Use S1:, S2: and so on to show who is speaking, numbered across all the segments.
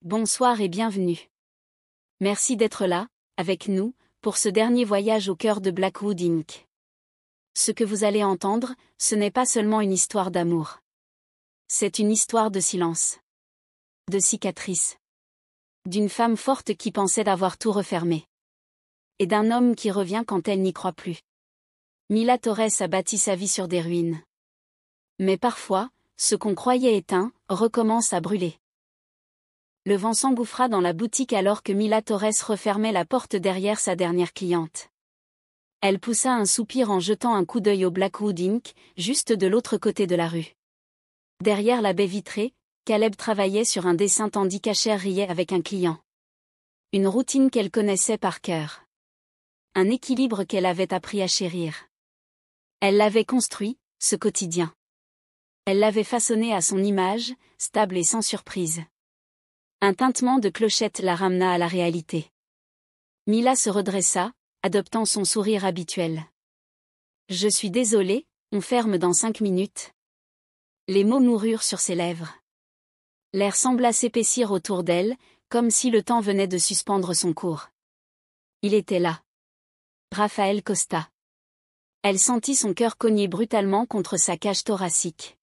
S1: Bonsoir et bienvenue. Merci d'être là, avec nous, pour ce dernier voyage au cœur de Blackwood Inc. Ce que vous allez entendre, ce n'est pas seulement une histoire d'amour. C'est une histoire de silence. De cicatrices. D'une femme forte qui pensait d'avoir tout refermé. Et d'un homme qui revient quand elle n'y croit plus. Mila Torres a bâti sa vie sur des ruines. Mais parfois, ce qu'on croyait éteint, recommence à brûler. Le vent s'engouffra dans la boutique alors que Mila Torres refermait la porte derrière sa dernière cliente. Elle poussa un soupir en jetant un coup d'œil au Blackwood Inc., juste de l'autre côté de la rue. Derrière la baie vitrée, Caleb travaillait sur un dessin tandis qu'Asher riait avec un client. Une routine qu'elle connaissait par cœur. Un équilibre qu'elle avait appris à chérir. Elle l'avait construit, ce quotidien. Elle l'avait façonné à son image, stable et sans surprise. Un tintement de clochette la ramena à la réalité. Mila se redressa, adoptant son sourire habituel. « Je suis désolée, on ferme dans 5 minutes. » Les mots moururent sur ses lèvres. L'air sembla s'épaissir autour d'elle, comme si le temps venait de suspendre son cours. Il était là. Raphaël Costa. Elle sentit son cœur cogner brutalement contre sa cage thoracique.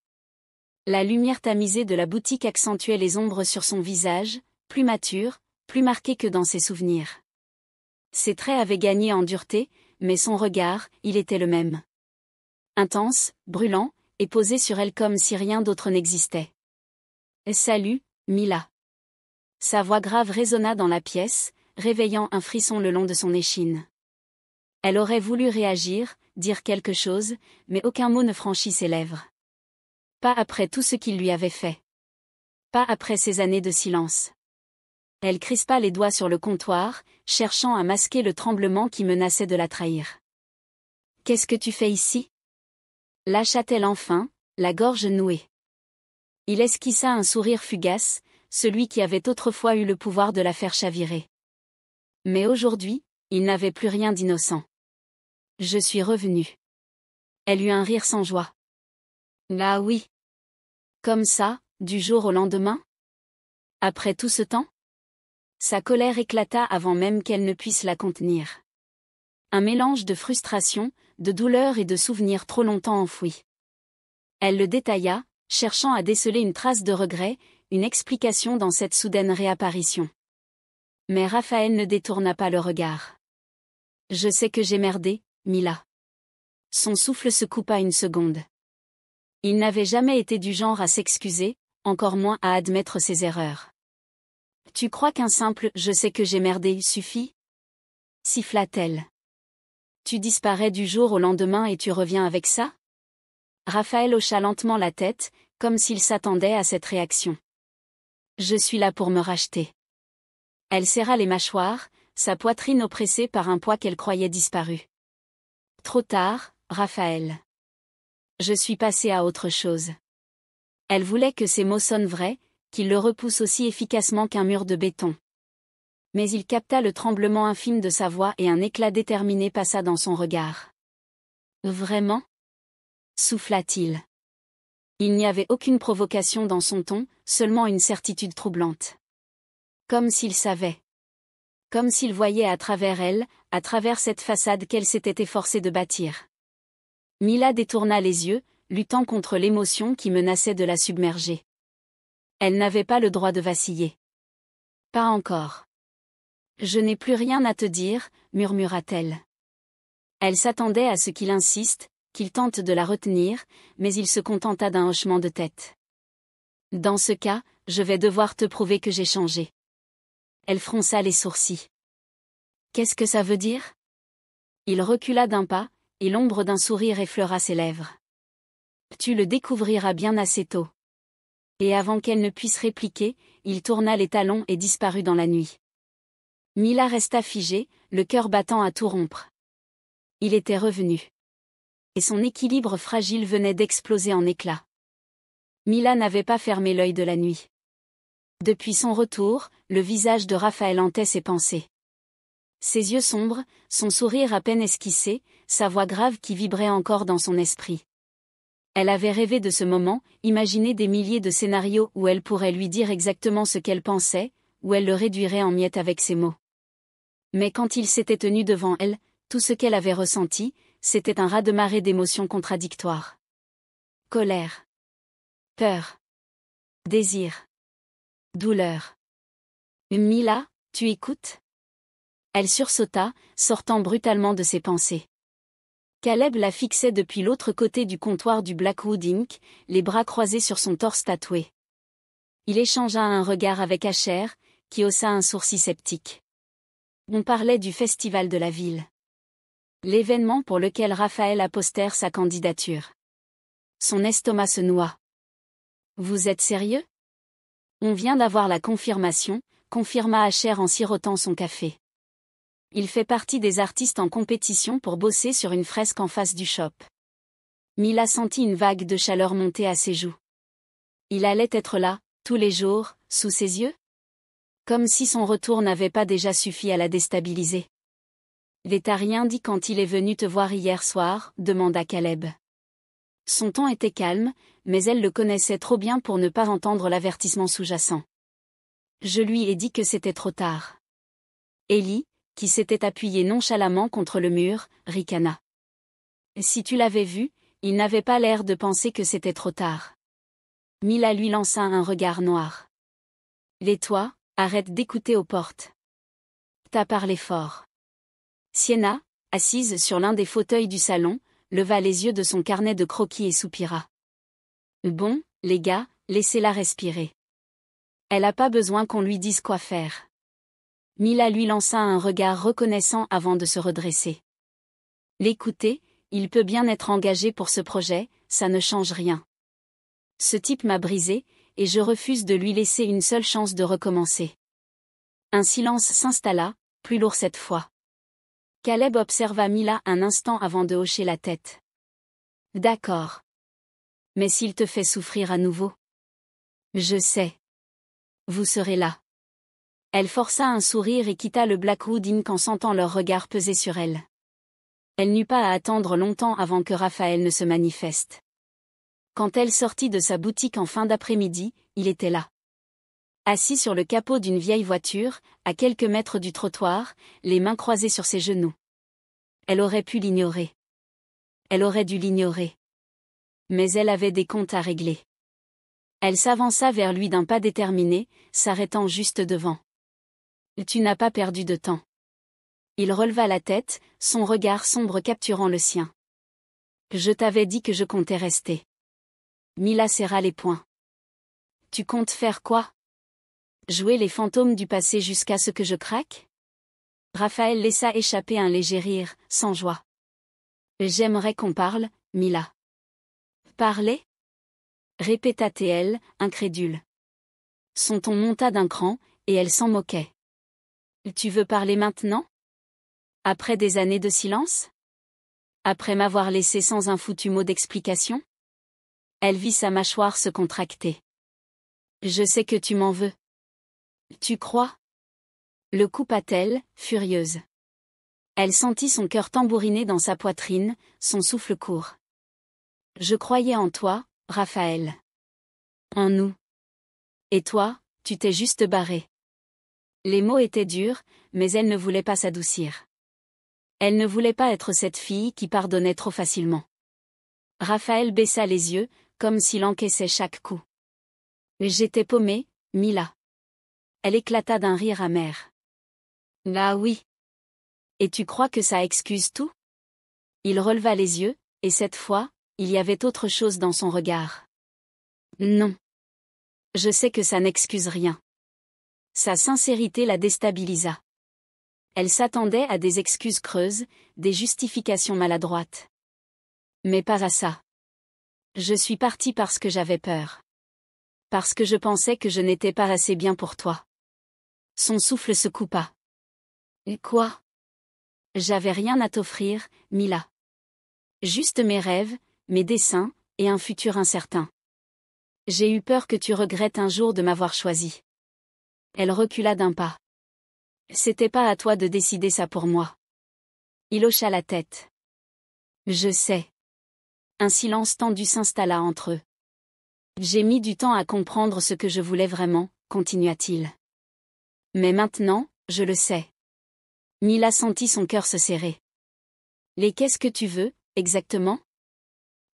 S1: La lumière tamisée de la boutique accentuait les ombres sur son visage, plus mature, plus marqué que dans ses souvenirs. Ses traits avaient gagné en dureté, mais son regard, il était le même. Intense, brûlant, et posé sur elle comme si rien d'autre n'existait. « Salut, Mila. » Sa voix grave résonna dans la pièce, réveillant un frisson le long de son échine. Elle aurait voulu réagir, dire quelque chose, mais aucun mot ne franchit ses lèvres. Pas après tout ce qu'il lui avait fait. Pas après ces années de silence. Elle crispa les doigts sur le comptoir, cherchant à masquer le tremblement qui menaçait de la trahir. « Qu'est-ce que tu fais ici ?» lâcha-t-elle enfin, la gorge nouée. Il esquissa un sourire fugace, celui qui avait autrefois eu le pouvoir de la faire chavirer. Mais aujourd'hui, il n'avait plus rien d'innocent. « Je suis revenue. » Elle eut un rire sans joie. « Ah oui. Comme ça, du jour au lendemain ? Après tout ce temps ? » Sa colère éclata avant même qu'elle ne puisse la contenir. Un mélange de frustration, de douleur et de souvenirs trop longtemps enfouis. Elle le détailla, cherchant à déceler une trace de regret, une explication dans cette soudaine réapparition. Mais Raphaël ne détourna pas le regard. « Je sais que j'ai merdé, Mila. » Son souffle se coupa une seconde. Il n'avait jamais été du genre à s'excuser, encore moins à admettre ses erreurs. « Tu crois qu'un simple « je sais que j'ai merdé » suffit ? Siffla-t-elle. Tu disparais du jour au lendemain et tu reviens avec ça ? Raphaël hocha lentement la tête, comme s'il s'attendait à cette réaction. Je suis là pour me racheter. Elle serra les mâchoires, sa poitrine oppressée par un poids qu'elle croyait disparu. Trop tard, Raphaël. Je suis passée à autre chose. Elle voulait que ces mots sonnent vrais, qu'ils le repoussent aussi efficacement qu'un mur de béton. Mais il capta le tremblement infime de sa voix et un éclat déterminé passa dans son regard. Vraiment ? Souffla-t-il. Il n'y avait aucune provocation dans son ton, seulement une certitude troublante. Comme s'il savait. Comme s'il voyait à travers elle, à travers cette façade qu'elle s'était efforcée de bâtir. Mila détourna les yeux, luttant contre l'émotion qui menaçait de la submerger. Elle n'avait pas le droit de vaciller. Pas encore. Je n'ai plus rien à te dire, murmura-t-elle. Elle s'attendait à ce qu'il insiste, qu'il tente de la retenir, mais il se contenta d'un hochement de tête. Dans ce cas, je vais devoir te prouver que j'ai changé. Elle fronça les sourcils. Qu'est-ce que ça veut dire ? Il recula d'un pas, et l'ombre d'un sourire effleura ses lèvres. Tu le découvriras bien assez tôt. Et avant qu'elle ne puisse répliquer, il tourna les talons et disparut dans la nuit. Mila resta figée, le cœur battant à tout rompre. Il était revenu. Et son équilibre fragile venait d'exploser en éclats. Mila n'avait pas fermé l'œil de la nuit. Depuis son retour, le visage de Raphaël hantait ses pensées. Ses yeux sombres, son sourire à peine esquissé, sa voix grave qui vibrait encore dans son esprit. Elle avait rêvé de ce moment, imaginé des milliers de scénarios où elle pourrait lui dire exactement ce qu'elle pensait, où elle le réduirait en miettes avec ses mots. Mais quand il s'était tenu devant elle, tout ce qu'elle avait ressenti, c'était un raz-de-marée d'émotions contradictoires. Colère. Peur. Désir. Douleur. Mila, tu écoutes ? Elle sursauta, sortant brutalement de ses pensées. Caleb la fixait depuis l'autre côté du comptoir du Blackwood Inc., les bras croisés sur son torse tatoué. Il échangea un regard avec Asher, qui haussa un sourcil sceptique. On parlait du festival de la ville. L'événement pour lequel Raphaël apostère sa candidature. Son estomac se noua. Vous êtes sérieux ? On vient d'avoir la confirmation, confirma Asher en sirotant son café. Il fait partie des artistes en compétition pour bosser sur une fresque en face du shop. Mila sentit une vague de chaleur monter à ses joues. Il allait être là, tous les jours, sous ses yeux ? Comme si son retour n'avait pas déjà suffi à la déstabiliser. « T'as rien dit quand il est venu te voir hier soir ?» demanda Caleb. Son ton était calme, mais elle le connaissait trop bien pour ne pas entendre l'avertissement sous-jacent. Je lui ai dit que c'était trop tard. Ellie, qui s'était appuyée nonchalamment contre le mur, ricana. Si tu l'avais vu, il n'avait pas l'air de penser que c'était trop tard. Mila lui lança un regard noir. Les toi, arrête d'écouter aux portes. T'as parlé fort. Sienna, assise sur l'un des fauteuils du salon, leva les yeux de son carnet de croquis et soupira. Bon, les gars, laissez-la respirer. Elle a pas besoin qu'on lui dise quoi faire. Mila lui lança un regard reconnaissant avant de se redresser. L'écouter, il peut bien être engagé pour ce projet, ça ne change rien. Ce type m'a brisé, et je refuse de lui laisser une seule chance de recommencer. Un silence s'installa, plus lourd cette fois. Caleb observa Mila un instant avant de hocher la tête. D'accord. Mais s'il te fait souffrir à nouveau ? Je sais. Vous serez là. Elle força un sourire et quitta le Blackwood Inc. en sentant leur regard peser sur elle. Elle n'eut pas à attendre longtemps avant que Raphaël ne se manifeste. Quand elle sortit de sa boutique en fin d'après-midi, il était là. Assis sur le capot d'une vieille voiture, à quelques mètres du trottoir, les mains croisées sur ses genoux. Elle aurait pu l'ignorer. Elle aurait dû l'ignorer. Mais elle avait des comptes à régler. Elle s'avança vers lui d'un pas déterminé, s'arrêtant juste devant. « Tu n'as pas perdu de temps. » Il releva la tête, son regard sombre capturant le sien. « Je t'avais dit que je comptais rester. » Mila serra les poings. « Tu comptes faire quoi ? Jouer les fantômes du passé jusqu'à ce que je craque ? » Raphaël laissa échapper un léger rire, sans joie. « J'aimerais qu'on parle, Mila. »« Parler ?» répéta-t-elle, incrédule. Son ton monta d'un cran, et elle s'en moquait. « Tu veux parler maintenant ? Après des années de silence ? Après m'avoir laissé sans un foutu mot d'explication ? » Elle vit sa mâchoire se contracter. « Je sais que tu m'en veux. »« Tu crois ? » le coupa-t-elle, furieuse. Elle sentit son cœur tambouriner dans sa poitrine, son souffle court. « Je croyais en toi, Raphaël. En nous. Et toi, tu t'es juste barré. » Les mots étaient durs, mais elle ne voulait pas s'adoucir. Elle ne voulait pas être cette fille qui pardonnait trop facilement. Raphaël baissa les yeux, comme s'il encaissait chaque coup. « J'étais paumée, Mila. » Elle éclata d'un rire amer. « Ah oui. Et tu crois que ça excuse tout ? » Il releva les yeux, et cette fois, il y avait autre chose dans son regard. « Non. Je sais que ça n'excuse rien. » Sa sincérité la déstabilisa. Elle s'attendait à des excuses creuses, des justifications maladroites. Mais pas à ça. Je suis partie parce que j'avais peur. Parce que je pensais que je n'étais pas assez bien pour toi. Son souffle se coupa. Et quoi ? J'avais rien à t'offrir, Mila. Juste mes rêves, mes dessins, et un futur incertain. J'ai eu peur que tu regrettes un jour de m'avoir choisi. Elle recula d'un pas. C'était pas à toi de décider ça pour moi. Il hocha la tête. Je sais. Un silence tendu s'installa entre eux. J'ai mis du temps à comprendre ce que je voulais vraiment, continua-t-il. Mais maintenant, je le sais. Mila sentit son cœur se serrer. Qu'est-ce que tu veux, exactement?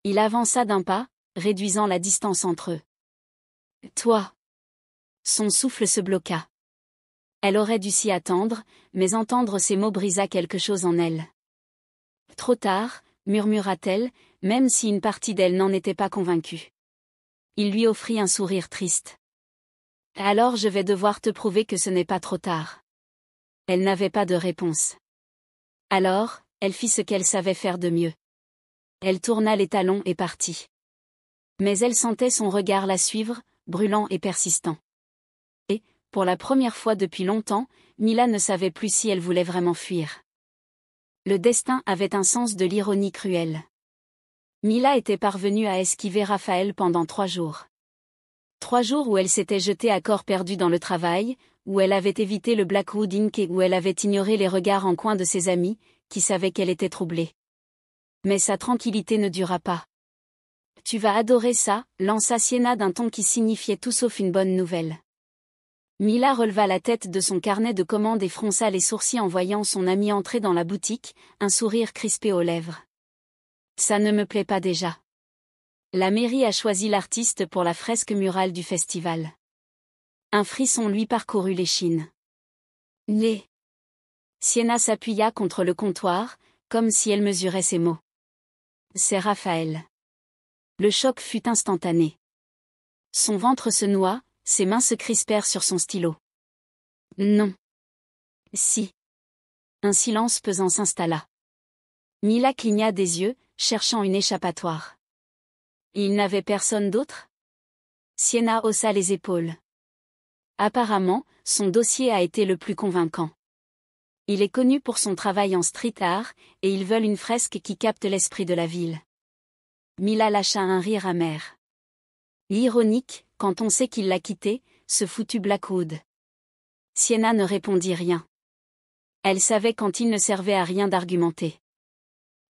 S1: Il avança d'un pas, réduisant la distance entre eux. Toi. Son souffle se bloqua. Elle aurait dû s'y attendre, mais entendre ces mots brisa quelque chose en elle. Trop tard, murmura-t-elle, même si une partie d'elle n'en était pas convaincue. Il lui offrit un sourire triste. Alors je vais devoir te prouver que ce n'est pas trop tard. Elle n'avait pas de réponse. Alors, elle fit ce qu'elle savait faire de mieux. Elle tourna les talons et partit. Mais elle sentait son regard la suivre, brûlant et persistant. Et, pour la première fois depuis longtemps, Mila ne savait plus si elle voulait vraiment fuir. Le destin avait un sens de l'ironie cruelle. Mila était parvenue à esquiver Raphaël pendant 3 jours. 3 jours où elle s'était jetée à corps perdu dans le travail, où elle avait évité le Blackwood Inn et où elle avait ignoré les regards en coin de ses amis, qui savaient qu'elle était troublée. Mais sa tranquillité ne dura pas. « Tu vas adorer ça », lança Sienna d'un ton qui signifiait tout sauf une bonne nouvelle. Mila releva la tête de son carnet de commandes et fronça les sourcils en voyant son amie entrer dans la boutique, un sourire crispé aux lèvres. « Ça ne me plaît pas déjà. » La mairie a choisi l'artiste pour la fresque murale du festival. Un frisson lui parcourut l'échine. Sienna s'appuya contre le comptoir, comme si elle mesurait ses mots. C'est Raphaël. Le choc fut instantané. Son ventre se noua, ses mains se crispèrent sur son stylo. Non. Si. Un silence pesant s'installa. Mila cligna des yeux, cherchant une échappatoire. Il n'avait personne d'autre? Sienna haussa les épaules. Apparemment, son dossier a été le plus convaincant. Il est connu pour son travail en street art, et ils veulent une fresque qui capte l'esprit de la ville. Mila lâcha un rire amer. Ironique, quand on sait qu'il l'a quitté, ce foutu Blackwood. Sienna ne répondit rien. Elle savait quand il ne servait à rien d'argumenter.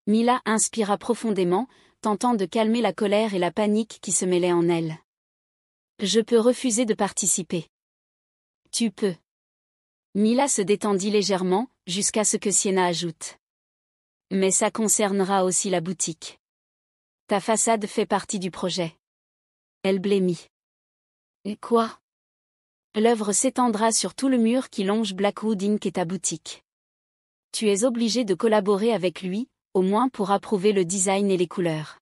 S1: Mila inspira profondément, tentant de calmer la colère et la panique qui se mêlaient en elle. Je peux refuser de participer. Tu peux. Mila se détendit légèrement, jusqu'à ce que Sienna ajoute. Mais ça concernera aussi la boutique. Ta façade fait partie du projet. Elle blêmit. Et quoi? L'œuvre s'étendra sur tout le mur qui longe Blackwood Inn et ta boutique. Tu es obligé de collaborer avec lui, au moins pour approuver le design et les couleurs.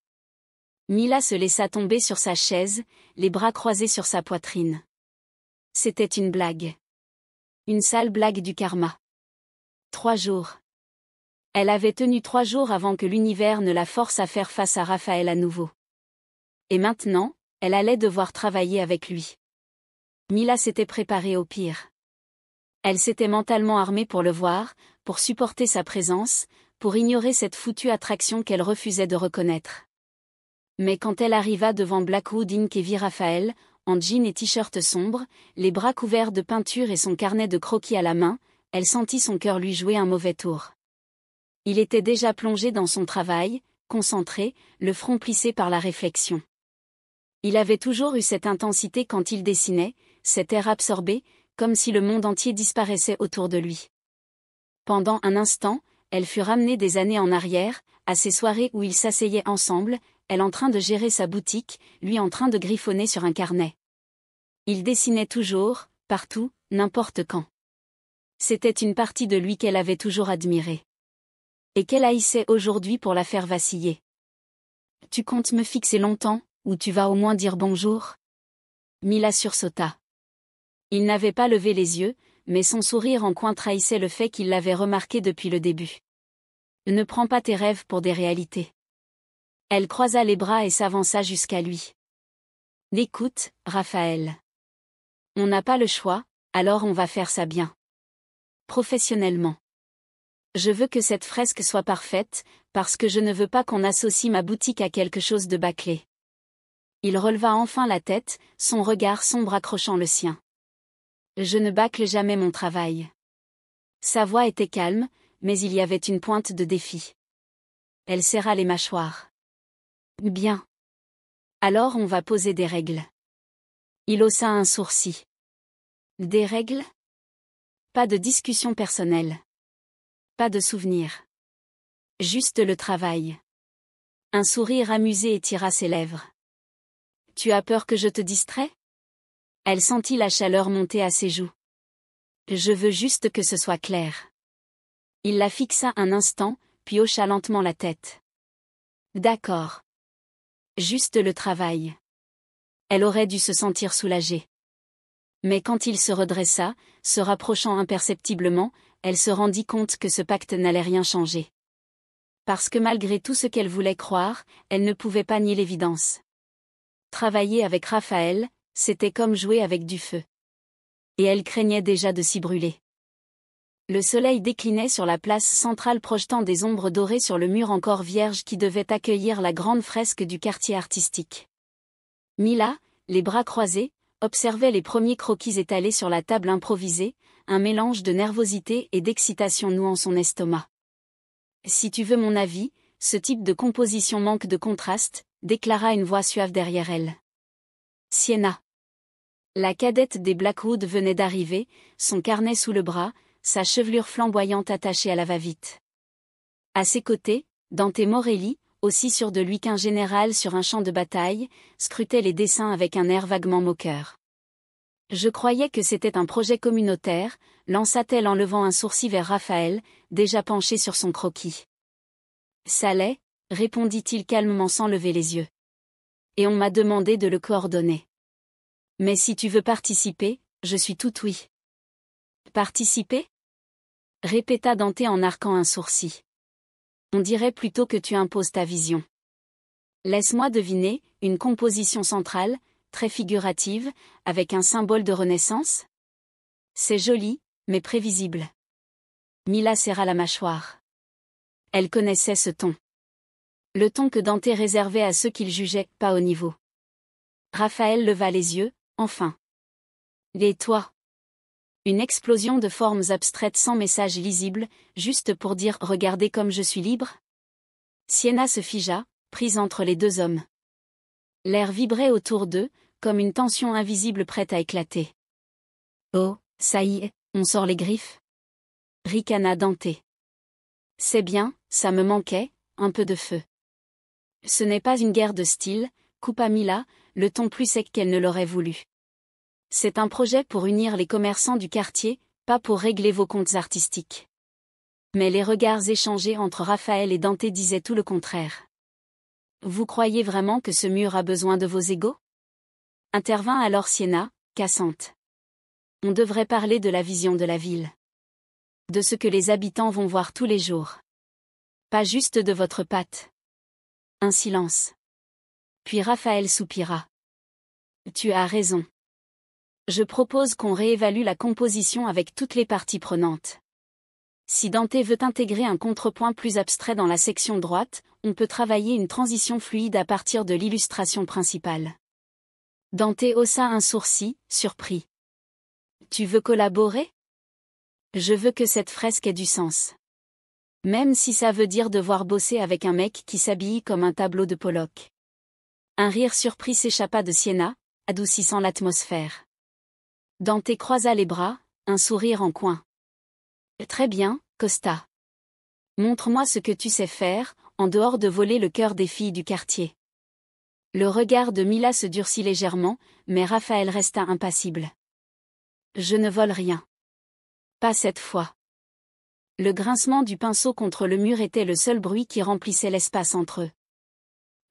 S1: Mila se laissa tomber sur sa chaise, les bras croisés sur sa poitrine. C'était une blague. Une sale blague du karma. 3 jours. Elle avait tenu 3 jours avant que l'univers ne la force à faire face à Raphaël à nouveau. Et maintenant, elle allait devoir travailler avec lui. Mila s'était préparée au pire. Elle s'était mentalement armée pour le voir, pour supporter sa présence, pour ignorer cette foutue attraction qu'elle refusait de reconnaître. Mais quand elle arriva devant Blackwood Inn et vit Raphaël, en jean et t-shirt sombre, les bras couverts de peinture et son carnet de croquis à la main, elle sentit son cœur lui jouer un mauvais tour. Il était déjà plongé dans son travail, concentré, le front plissé par la réflexion. Il avait toujours eu cette intensité quand il dessinait, cet air absorbé, comme si le monde entier disparaissait autour de lui. Pendant un instant, elle fut ramenée des années en arrière, à ces soirées où ils s'asseyaient ensemble, elle en train de gérer sa boutique, lui en train de griffonner sur un carnet. Il dessinait toujours, partout, n'importe quand. C'était une partie de lui qu'elle avait toujours admirée. Et qu'elle haïssait aujourd'hui pour la faire vaciller. Tu comptes me fixer longtemps, ou tu vas au moins dire bonjour? Mila sursauta. Il n'avait pas levé les yeux, mais son sourire en coin trahissait le fait qu'il l'avait remarqué depuis le début. Ne prends pas tes rêves pour des réalités. Elle croisa les bras et s'avança jusqu'à lui. Écoute, Raphaël. On n'a pas le choix, alors on va faire ça bien. Professionnellement. Je veux que cette fresque soit parfaite, parce que je ne veux pas qu'on associe ma boutique à quelque chose de bâclé. Il releva enfin la tête, son regard sombre accrochant le sien. Je ne bâcle jamais mon travail. Sa voix était calme, mais il y avait une pointe de défi. Elle serra les mâchoires. Bien. Alors on va poser des règles. Il haussa un sourcil. Des règles? Pas de discussion personnelle. Pas de souvenirs. Juste le travail. Un sourire amusé étira ses lèvres. Tu as peur que je te distrais? Elle sentit la chaleur monter à ses joues. Je veux juste que ce soit clair. Il la fixa un instant, puis hocha lentement la tête. D'accord. Juste le travail. Elle aurait dû se sentir soulagée. Mais quand il se redressa, se rapprochant imperceptiblement, elle se rendit compte que ce pacte n'allait rien changer. Parce que malgré tout ce qu'elle voulait croire, elle ne pouvait pas nier l'évidence. Travailler avec Raphaël, c'était comme jouer avec du feu. Et elle craignait déjà de s'y brûler. Le soleil déclinait sur la place centrale projetant des ombres dorées sur le mur encore vierge qui devait accueillir la grande fresque du quartier artistique. Mila, les bras croisés, observait les premiers croquis étalés sur la table improvisée, un mélange de nervosité et d'excitation nouant son estomac. Si tu veux mon avis, ce type de composition manque de contraste, déclara une voix suave derrière elle. Sienna. La cadette des Blackwood venait d'arriver, son carnet sous le bras, sa chevelure flamboyante attachée à la va-vite. À ses côtés, Dante Morelli, aussi sûr de lui qu'un général sur un champ de bataille, scrutait les dessins avec un air vaguement moqueur. Je croyais que c'était un projet communautaire, lança-t-elle en levant un sourcil vers Raphaël, déjà penché sur son croquis. Ça l'est, répondit-il calmement sans lever les yeux. Et on m'a demandé de le coordonner. Mais si tu veux participer, je suis tout oui. Participer? Répéta Dante en arquant un sourcil. On dirait plutôt que tu imposes ta vision. Laisse-moi deviner, une composition centrale, très figurative, avec un symbole de renaissance? C'est joli, mais prévisible. Mila serra la mâchoire. Elle connaissait ce ton. Le ton que Dante réservait à ceux qu'il jugeait pas au niveau. Raphaël leva les yeux, enfin. Et toi? Une explosion de formes abstraites sans message lisible, juste pour dire « Regardez comme je suis libre ». Sienna se figea, prise entre les deux hommes. L'air vibrait autour d'eux, comme une tension invisible prête à éclater. Oh, ça y est, on sort les griffes? Ricana Dante. C'est bien, ça me manquait, un peu de feu. Ce n'est pas une guerre de style, coupa Mila, le ton plus sec qu'elle ne l'aurait voulu. C'est un projet pour unir les commerçants du quartier, pas pour régler vos comptes artistiques. Mais les regards échangés entre Raphaël et Dante disaient tout le contraire. Vous croyez vraiment que ce mur a besoin de vos égos? Intervint alors Sienna, cassante. On devrait parler de la vision de la ville. De ce que les habitants vont voir tous les jours. Pas juste de votre patte. Un silence. Puis Raphaël soupira. Tu as raison. Je propose qu'on réévalue la composition avec toutes les parties prenantes. Si Dante veut intégrer un contrepoint plus abstrait dans la section droite, on peut travailler une transition fluide à partir de l'illustration principale. Dante haussa un sourcil, surpris. Tu veux collaborer? Je veux que cette fresque ait du sens. Même si ça veut dire devoir bosser avec un mec qui s'habille comme un tableau de Pollock. Un rire surpris s'échappa de Sienna, adoucissant l'atmosphère. Dante croisa les bras, un sourire en coin. Très bien, Costa. Montre-moi ce que tu sais faire, en dehors de voler le cœur des filles du quartier. Le regard de Mila se durcit légèrement, mais Raphaël resta impassible. Je ne vole rien. Pas cette fois. Le grincement du pinceau contre le mur était le seul bruit qui remplissait l'espace entre eux.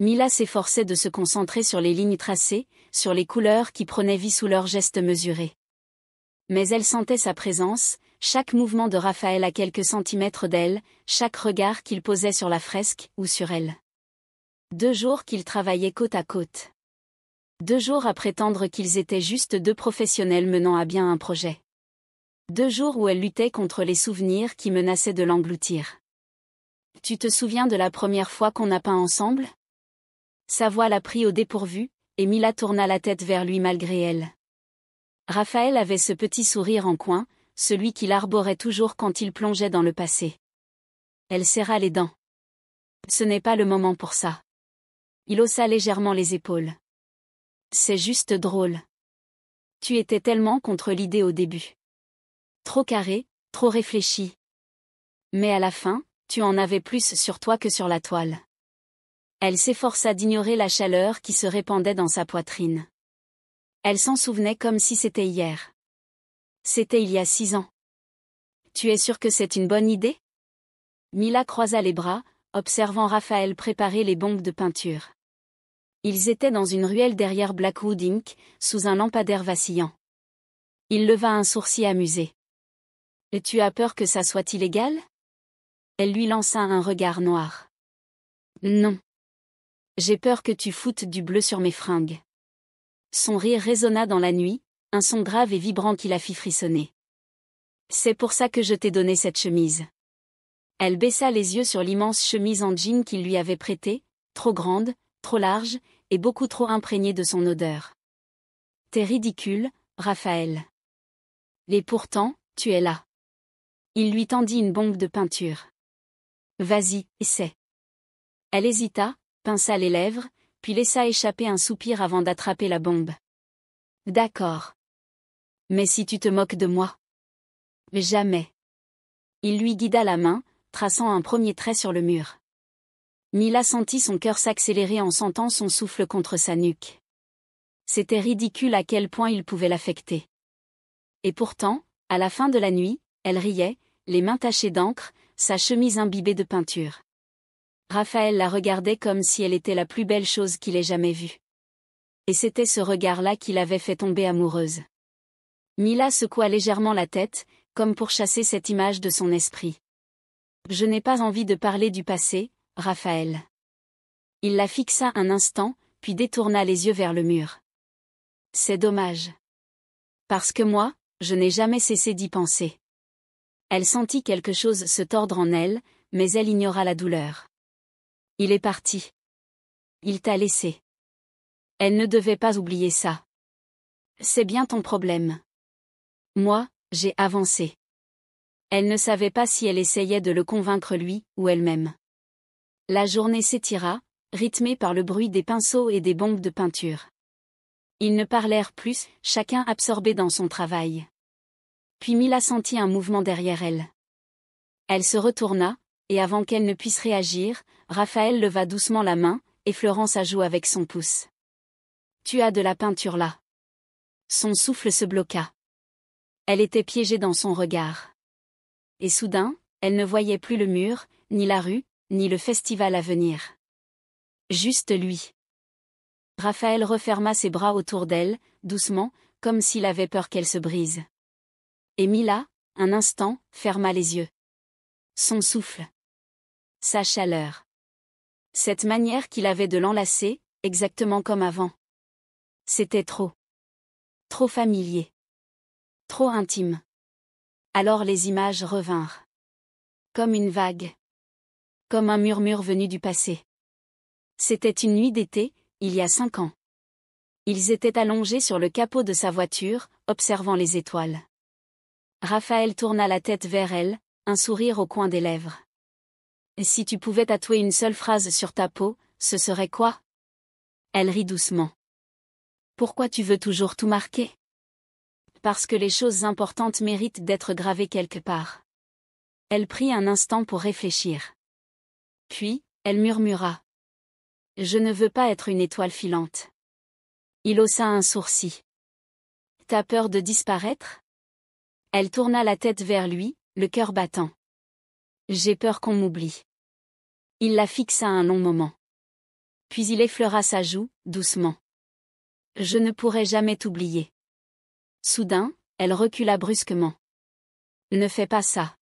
S1: Mila s'efforçait de se concentrer sur les lignes tracées, sur les couleurs qui prenaient vie sous leurs gestes mesurés. Mais elle sentait sa présence, chaque mouvement de Raphaël à quelques centimètres d'elle, chaque regard qu'il posait sur la fresque ou sur elle. 2 jours qu'ils travaillaient côte à côte. 2 jours à prétendre qu'ils étaient juste 2 professionnels menant à bien un projet. 2 jours où elle luttait contre les souvenirs qui menaçaient de l'engloutir. Tu te souviens de la première fois qu'on a peint ensemble? Sa voix la prit au dépourvu, et Mila tourna la tête vers lui malgré elle. Raphaël avait ce petit sourire en coin, celui qu'il arborait toujours quand il plongeait dans le passé. Elle serra les dents. Ce n'est pas le moment pour ça. Il haussa légèrement les épaules. C'est juste drôle. Tu étais tellement contre l'idée au début. Trop carré, trop réfléchi. Mais à la fin, tu en avais plus sur toi que sur la toile. Elle s'efforça d'ignorer la chaleur qui se répandait dans sa poitrine. Elle s'en souvenait comme si c'était hier. C'était il y a 6 ans. Tu es sûr que c'est une bonne idée? Mila croisa les bras, observant Raphaël préparer les bombes de peinture. Ils étaient dans une ruelle derrière Blackwood Inc., sous un lampadaire vacillant. Il leva un sourcil amusé. Et tu as peur que ça soit illégal? Elle lui lança un regard noir. Non. J'ai peur que tu foutes du bleu sur mes fringues. Son rire résonna dans la nuit, un son grave et vibrant qui la fit frissonner. C'est pour ça que je t'ai donné cette chemise. Elle baissa les yeux sur l'immense chemise en jean qu'il lui avait prêtée, trop grande, trop large, et beaucoup trop imprégnée de son odeur. T'es ridicule, Raphaël. Et pourtant, tu es là. Il lui tendit une bombe de peinture. Vas-y, essaie. Elle hésita, pinça les lèvres, puis laissa échapper un soupir avant d'attraper la bombe. D'accord. Mais si tu te moques de moi? Jamais. Il lui guida la main, traçant un premier trait sur le mur. Mila sentit son cœur s'accélérer en sentant son souffle contre sa nuque. C'était ridicule à quel point il pouvait l'affecter. Et pourtant, à la fin de la nuit, elle riait, les mains tachées d'encre, sa chemise imbibée de peinture. Raphaël la regardait comme si elle était la plus belle chose qu'il ait jamais vue. Et c'était ce regard-là qui l'avait fait tomber amoureuse. Mila secoua légèrement la tête, comme pour chasser cette image de son esprit. Je n'ai pas envie de parler du passé, Raphaël. Il la fixa un instant, puis détourna les yeux vers le mur. C'est dommage. Parce que moi, je n'ai jamais cessé d'y penser. Elle sentit quelque chose se tordre en elle, mais elle ignora la douleur. Il est parti. Il t'a laissé. Elle ne devait pas oublier ça. C'est bien ton problème. Moi, j'ai avancé. Elle ne savait pas si elle essayait de le convaincre lui, ou elle-même. La journée s'étira, rythmée par le bruit des pinceaux et des bombes de peinture. Ils ne parlèrent plus, chacun absorbé dans son travail. Puis Mila sentit un mouvement derrière elle. Elle se retourna, et avant qu'elle ne puisse réagir, Raphaël leva doucement la main, effleurant sa joue avec son pouce. Tu as de la peinture là. Son souffle se bloqua. Elle était piégée dans son regard. Et soudain, elle ne voyait plus le mur, ni la rue, ni le festival à venir. Juste lui. Raphaël referma ses bras autour d'elle, doucement, comme s'il avait peur qu'elle se brise. Et Mila, un instant, ferma les yeux. Son souffle. Sa chaleur. Cette manière qu'il avait de l'enlacer, exactement comme avant. C'était trop. Trop familier. Trop intime. Alors les images revinrent. Comme une vague. Comme un murmure venu du passé. C'était une nuit d'été, il y a 5 ans. Ils étaient allongés sur le capot de sa voiture, observant les étoiles. Raphaël tourna la tête vers elle, un sourire au coin des lèvres. « Et si tu pouvais tatouer une seule phrase sur ta peau, ce serait quoi ?» Elle rit doucement. « Pourquoi tu veux toujours tout marquer ?»« Parce que les choses importantes méritent d'être gravées quelque part. » Elle prit un instant pour réfléchir. Puis, elle murmura. « Je ne veux pas être une étoile filante. » Il haussa un sourcil. « T'as peur de disparaître ?» Elle tourna la tête vers lui, le cœur battant. « J'ai peur qu'on m'oublie. » Il la fixa un long moment. Puis il effleura sa joue, doucement. « Je ne pourrai jamais t'oublier. » Soudain, elle recula brusquement. « Ne fais pas ça. »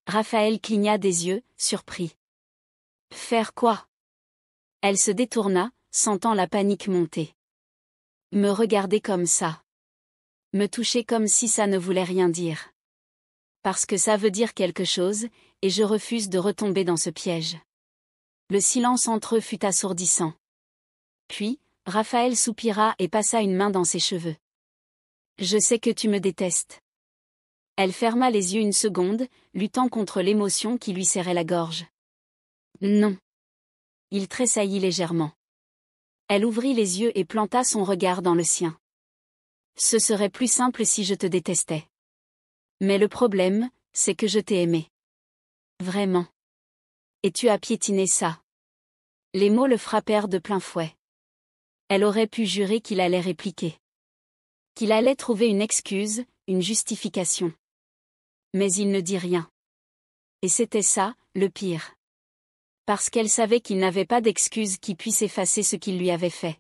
S1: Raphaël cligna des yeux, surpris. « Faire quoi ?» Elle se détourna, sentant la panique monter. « Me regarder comme ça. Me toucher comme si ça ne voulait rien dire. Parce que ça veut dire quelque chose, et je refuse de retomber dans ce piège. » Le silence entre eux fut assourdissant. Puis, Raphaël soupira et passa une main dans ses cheveux. « Je sais que tu me détestes. » Elle ferma les yeux une seconde, luttant contre l'émotion qui lui serrait la gorge. « Non. » Il tressaillit légèrement. Elle ouvrit les yeux et planta son regard dans le sien. « Ce serait plus simple si je te détestais. » Mais le problème, c'est que je t'ai aimé. Vraiment. Et tu as piétiné ça. Les mots le frappèrent de plein fouet. Elle aurait pu jurer qu'il allait répliquer. Qu'il allait trouver une excuse, une justification. Mais il ne dit rien. Et c'était ça, le pire. Parce qu'elle savait qu'il n'avait pas d'excuse qui puisse effacer ce qu'il lui avait fait.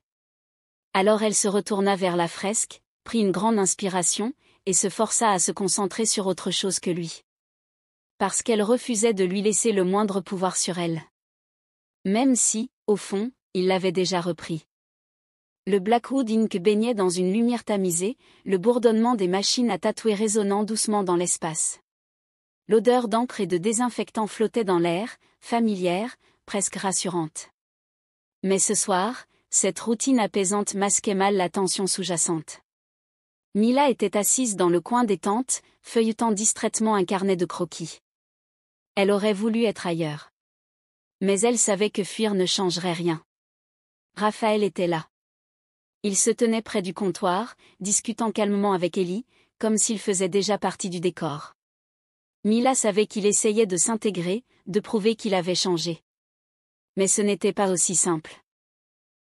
S1: Alors elle se retourna vers la fresque, prit une grande inspiration, et se força à se concentrer sur autre chose que lui. Parce qu'elle refusait de lui laisser le moindre pouvoir sur elle. Même si, au fond, il l'avait déjà repris. Le Blackwood Inc baignait dans une lumière tamisée, le bourdonnement des machines à tatouer résonnant doucement dans l'espace. L'odeur d'encre et de désinfectant flottait dans l'air, familière, presque rassurante. Mais ce soir, cette routine apaisante masquait mal la tension sous-jacente. Mila était assise dans le coin des tentes, feuilletant distraitement un carnet de croquis. Elle aurait voulu être ailleurs. Mais elle savait que fuir ne changerait rien. Raphaël était là. Il se tenait près du comptoir, discutant calmement avec Ellie, comme s'il faisait déjà partie du décor. Mila savait qu'il essayait de s'intégrer, de prouver qu'il avait changé. Mais ce n'était pas aussi simple.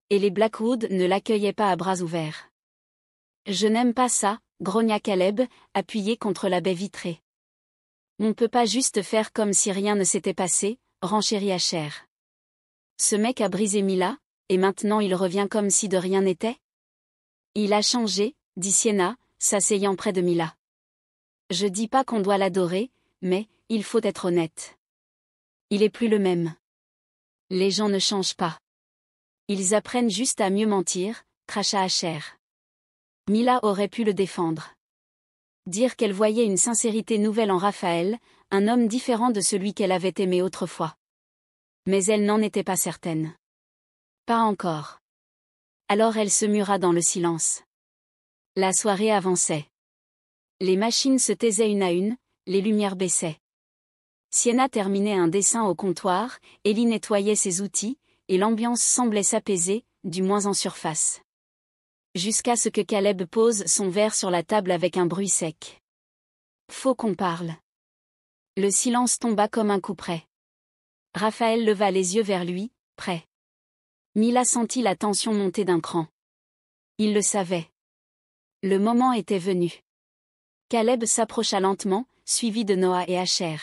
S1: Et les Blackwood ne l'accueillaient pas à bras ouverts. « Je n'aime pas ça », grogna Caleb, appuyé contre la baie vitrée. « On ne peut pas juste faire comme si rien ne s'était passé », renchérit Asher. « Ce mec a brisé Mila, et maintenant il revient comme si de rien n'était ?» « Il a changé », dit Sienna, s'asseyant près de Mila. « Je dis pas qu'on doit l'adorer, mais, il faut être honnête. Il est plus le même. Les gens ne changent pas. Ils apprennent juste à mieux mentir, cracha Asher. Mila aurait pu le défendre. Dire qu'elle voyait une sincérité nouvelle en Raphaël, un homme différent de celui qu'elle avait aimé autrefois. Mais elle n'en était pas certaine. Pas encore. Alors elle se mura dans le silence. La soirée avançait. Les machines se taisaient une à une, les lumières baissaient. Sienna terminait un dessin au comptoir, Ellie nettoyait ses outils, et l'ambiance semblait s'apaiser, du moins en surface. Jusqu'à ce que Caleb pose son verre sur la table avec un bruit sec. Faut qu'on parle. Le silence tomba comme un coup près. Raphaël leva les yeux vers lui, prêt. Mila sentit la tension monter d'un cran. Il le savait. Le moment était venu. Caleb s'approcha lentement, suivi de Noah et Asher.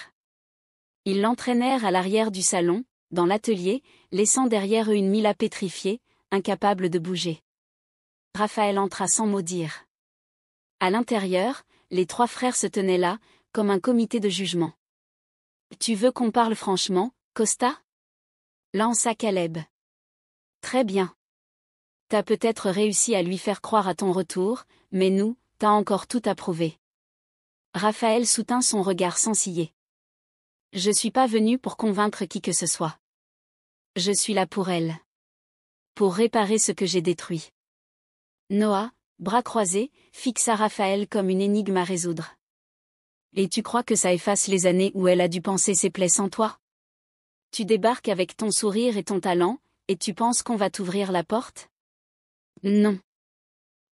S1: Ils l'entraînèrent à l'arrière du salon, dans l'atelier, laissant derrière eux une Mila pétrifiée, incapable de bouger. Raphaël entra sans mot dire. À l'intérieur, les trois frères se tenaient là, comme un comité de jugement. « Tu veux qu'on parle franchement, Costa ?» lança Caleb. « Très bien. T'as peut-être réussi à lui faire croire à ton retour, mais nous, t'as encore tout à prouver. » Raphaël soutint son regard sans ciller. « Je suis pas venu pour convaincre qui que ce soit. Je suis là pour elle. Pour réparer ce que j'ai détruit. » Noah, bras croisés, fixa Raphaël comme une énigme à résoudre. « Et tu crois que ça efface les années où elle a dû panser ses plaies sans toi? Tu débarques avec ton sourire et ton talent, et tu penses qu'on va t'ouvrir la porte? Non.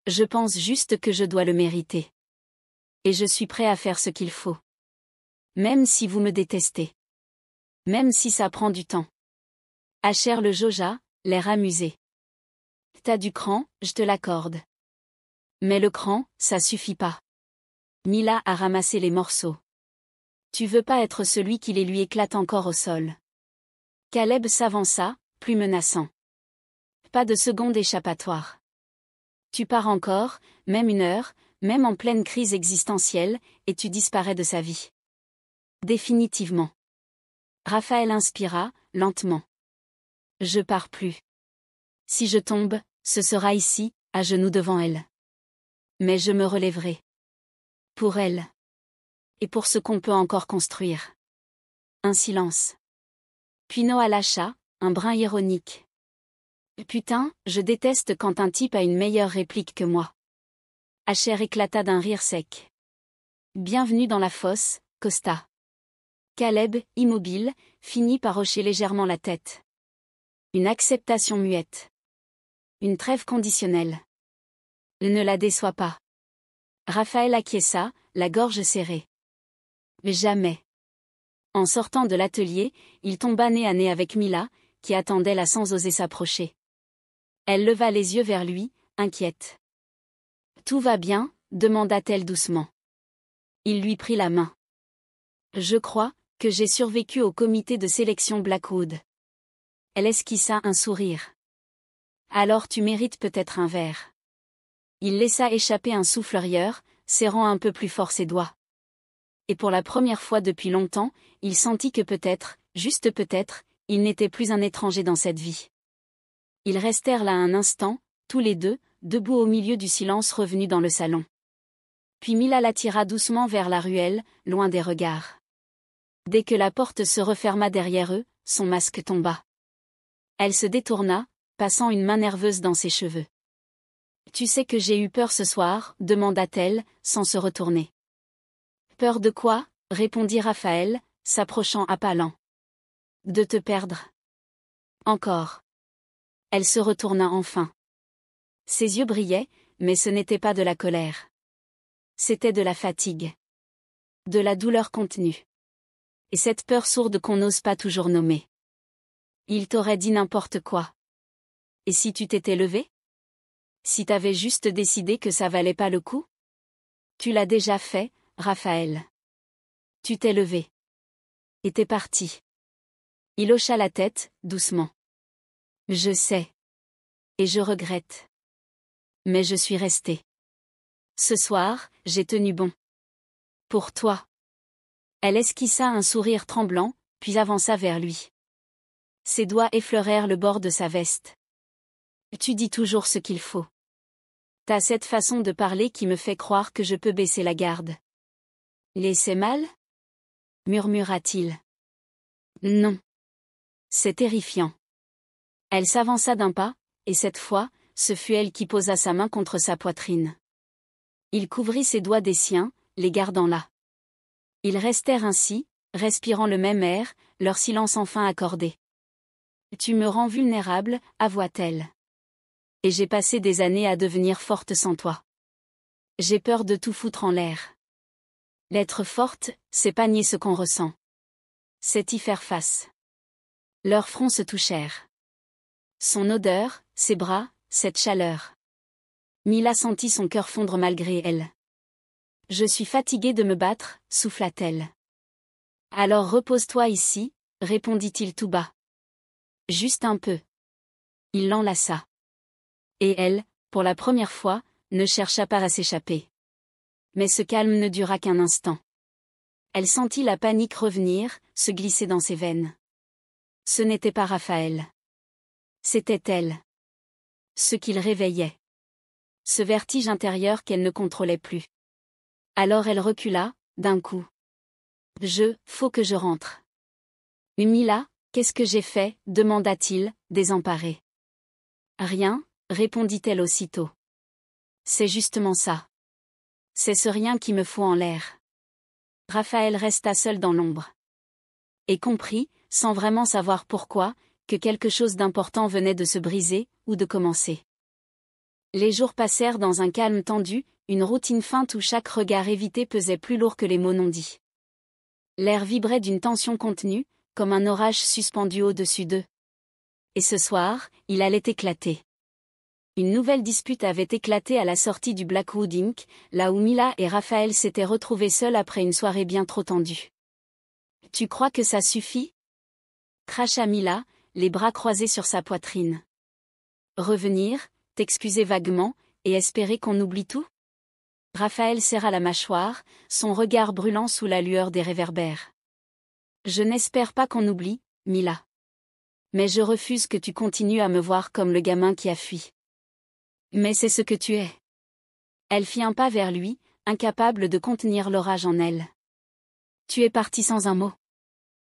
S1: Je pense juste que je dois le mériter. Et je suis prêt à faire ce qu'il faut. Même si vous me détestez. Même si ça prend du temps. » Asher le jaugea, l'air amusé. « T'as du cran, je te l'accorde. Mais le cran, ça suffit pas. » Mila a ramassé les morceaux. « Tu veux pas être celui qui les lui éclate encore au sol. » Caleb s'avança, plus menaçant. « Pas de seconde échappatoire. Tu pars encore, même 1 heure, même en pleine crise existentielle, et tu disparais de sa vie. Définitivement. » Raphaël inspira, lentement. « Je pars plus. Si je tombe, ce sera ici, à genoux devant elle. Mais je me relèverai. Pour elle. Et pour ce qu'on peut encore construire. » Un silence. Puis Noah lâcha, un brin ironique. « Putain, je déteste quand un type a une meilleure réplique que moi. » Asher éclata d'un rire sec. « Bienvenue dans la fosse, Costa. » Caleb, immobile, finit par hocher légèrement la tête. Une acceptation muette. Une trêve conditionnelle. Ne la déçois pas. Raphaël acquiesça, la gorge serrée. Jamais. En sortant de l'atelier, il tomba nez à nez avec Mila, qui attendait là sans oser s'approcher. Elle leva les yeux vers lui, inquiète. « Tout va bien ?» demanda-t-elle doucement. Il lui prit la main. « Je crois que j'ai survécu au comité de sélection Blackwood. » Elle esquissa un sourire. « Alors tu mérites peut-être un verre. » Il laissa échapper un souffle rieur, serrant un peu plus fort ses doigts. Et pour la première fois depuis longtemps, il sentit que peut-être, juste peut-être, il n'était plus un étranger dans cette vie. Ils restèrent là un instant, tous les deux, debout au milieu du silence revenu dans le salon. Puis Mila l'attira doucement vers la ruelle, loin des regards. Dès que la porte se referma derrière eux, son masque tomba. Elle se détourna, passant une main nerveuse dans ses cheveux. « Tu sais que j'ai eu peur ce soir ?» demanda-t-elle, sans se retourner. « Peur de quoi ?» répondit Raphaël, s'approchant à pas lents. « De te perdre. » Encore. Elle se retourna enfin. Ses yeux brillaient, mais ce n'était pas de la colère. C'était de la fatigue. De la douleur contenue. Et cette peur sourde qu'on n'ose pas toujours nommer. Il t'aurait dit n'importe quoi. Et si tu t'étais levé? Si t'avais juste décidé que ça valait pas le coup? Tu l'as déjà fait, Raphaël. Tu t'es levé. Et t'es parti. Il hocha la tête, doucement. Je sais. Et je regrette. Mais je suis resté. Ce soir, j'ai tenu bon. Pour toi. Elle esquissa un sourire tremblant, puis avança vers lui. Ses doigts effleurèrent le bord de sa veste. Tu dis toujours ce qu'il faut. T'as cette façon de parler qui me fait croire que je peux baisser la garde. Laissez mal? Murmura-t-il. Non. C'est terrifiant. Elle s'avança d'un pas, et cette fois, ce fut elle qui posa sa main contre sa poitrine. Il couvrit ses doigts des siens, les gardant là. Ils restèrent ainsi, respirant le même air, leur silence enfin accordé. Tu me rends vulnérable, avoua-t-elle. Et j'ai passé des années à devenir forte sans toi. J'ai peur de tout foutre en l'air. L'être forte, c'est pas nier ce qu'on ressent. C'est y faire face. Leurs fronts se touchèrent. Son odeur, ses bras, cette chaleur. Mila sentit son cœur fondre malgré elle. Je suis fatiguée de me battre, souffla-t-elle. Alors repose-toi ici, répondit-il tout bas. Juste un peu. Il l'enlaça. Et elle, pour la première fois, ne chercha pas à s'échapper. Mais ce calme ne dura qu'un instant. Elle sentit la panique revenir, se glisser dans ses veines. Ce n'était pas Raphaël. C'était elle. Ce qu'il réveillait. Ce vertige intérieur qu'elle ne contrôlait plus. Alors elle recula, d'un coup. Faut que je rentre. Mila, qu'est-ce que j'ai fait? Demanda-t-il, désemparé. Rien, répondit-elle aussitôt. C'est justement ça. C'est ce rien qui me fout en l'air. Raphaël resta seul dans l'ombre. Et comprit, sans vraiment savoir pourquoi, que quelque chose d'important venait de se briser, ou de commencer. Les jours passèrent dans un calme tendu, une routine feinte où chaque regard évité pesait plus lourd que les mots non dits. L'air vibrait d'une tension contenue, comme un orage suspendu au-dessus d'eux. Et ce soir, il allait éclater. Une nouvelle dispute avait éclaté à la sortie du Blackwood Inc., là où Mila et Raphaël s'étaient retrouvés seuls après une soirée bien trop tendue. « Tu crois que ça suffit ?» cracha Mila, les bras croisés sur sa poitrine. « Revenir, t'excuser vaguement, et espérer qu'on oublie tout ?» Raphaël serra la mâchoire, son regard brûlant sous la lueur des réverbères. « Je n'espère pas qu'on oublie, Mila. Mais je refuse que tu continues à me voir comme le gamin qui a fui. Mais c'est ce que tu es. » Elle fit un pas vers lui, incapable de contenir l'orage en elle. « Tu es parti sans un mot.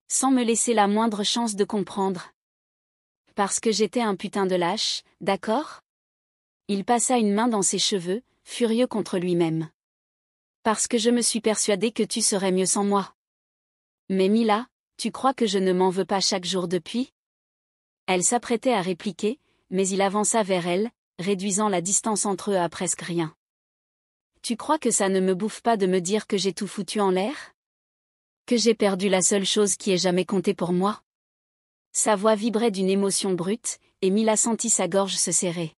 S1: Sans me laisser la moindre chance de comprendre. Parce que j'étais un putain de lâche, d'accord ? » Il passa une main dans ses cheveux, furieux contre lui-même. « Parce que je me suis persuadé que tu serais mieux sans moi. » Mais Mila, tu crois que je ne m'en veux pas chaque jour depuis ? Elle s'apprêtait à répliquer, mais il avança vers elle, réduisant la distance entre eux à presque rien. « Tu crois que ça ne me bouffe pas de me dire que j'ai tout foutu en l'air ? Que j'ai perdu la seule chose qui ait jamais compté pour moi? Sa voix vibrait d'une émotion brute, et Mila sentit sa gorge se serrer.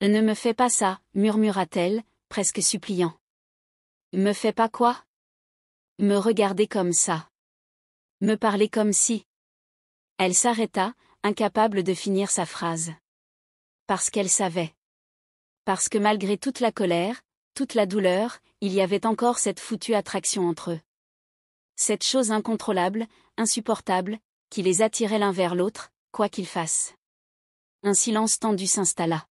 S1: Ne me fais pas ça, murmura-t-elle, presque suppliant. Me fais pas quoi? Me regarder comme ça. Me parler comme si. Elle s'arrêta, incapable de finir sa phrase. Parce qu'elle savait. Parce que malgré toute la colère, toute la douleur, il y avait encore cette foutue attraction entre eux. Cette chose incontrôlable, insupportable, qui les attirait l'un vers l'autre, quoi qu'ils fassent. Un silence tendu s'installa.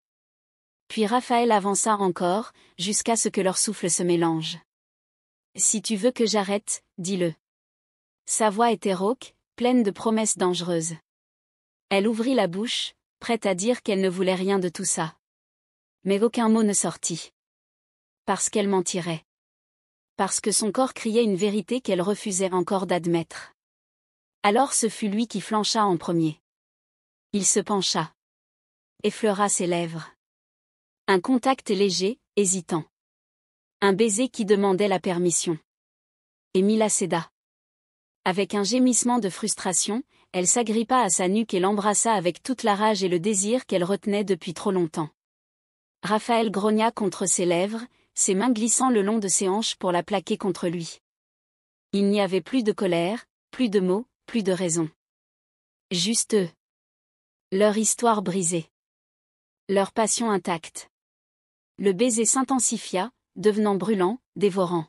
S1: Puis Raphaël avança encore, jusqu'à ce que leur souffle se mélange. Si tu veux que j'arrête, dis-le. Sa voix était rauque, pleine de promesses dangereuses. Elle ouvrit la bouche, prête à dire qu'elle ne voulait rien de tout ça. Mais aucun mot ne sortit. Parce qu'elle mentirait. Parce que son corps criait une vérité qu'elle refusait encore d'admettre. Alors ce fut lui qui flancha en premier. Il se pencha. Effleura ses lèvres. Un contact léger, hésitant. Un baiser qui demandait la permission. Et Mila céda. Avec un gémissement de frustration, elle s'agrippa à sa nuque et l'embrassa avec toute la rage et le désir qu'elle retenait depuis trop longtemps. Raphaël grogna contre ses lèvres, ses mains glissant le long de ses hanches pour la plaquer contre lui. Il n'y avait plus de colère, plus de mots, plus de raison. Juste eux. Leur histoire brisée. Leur passion intacte. Le baiser s'intensifia, devenant brûlant, dévorant.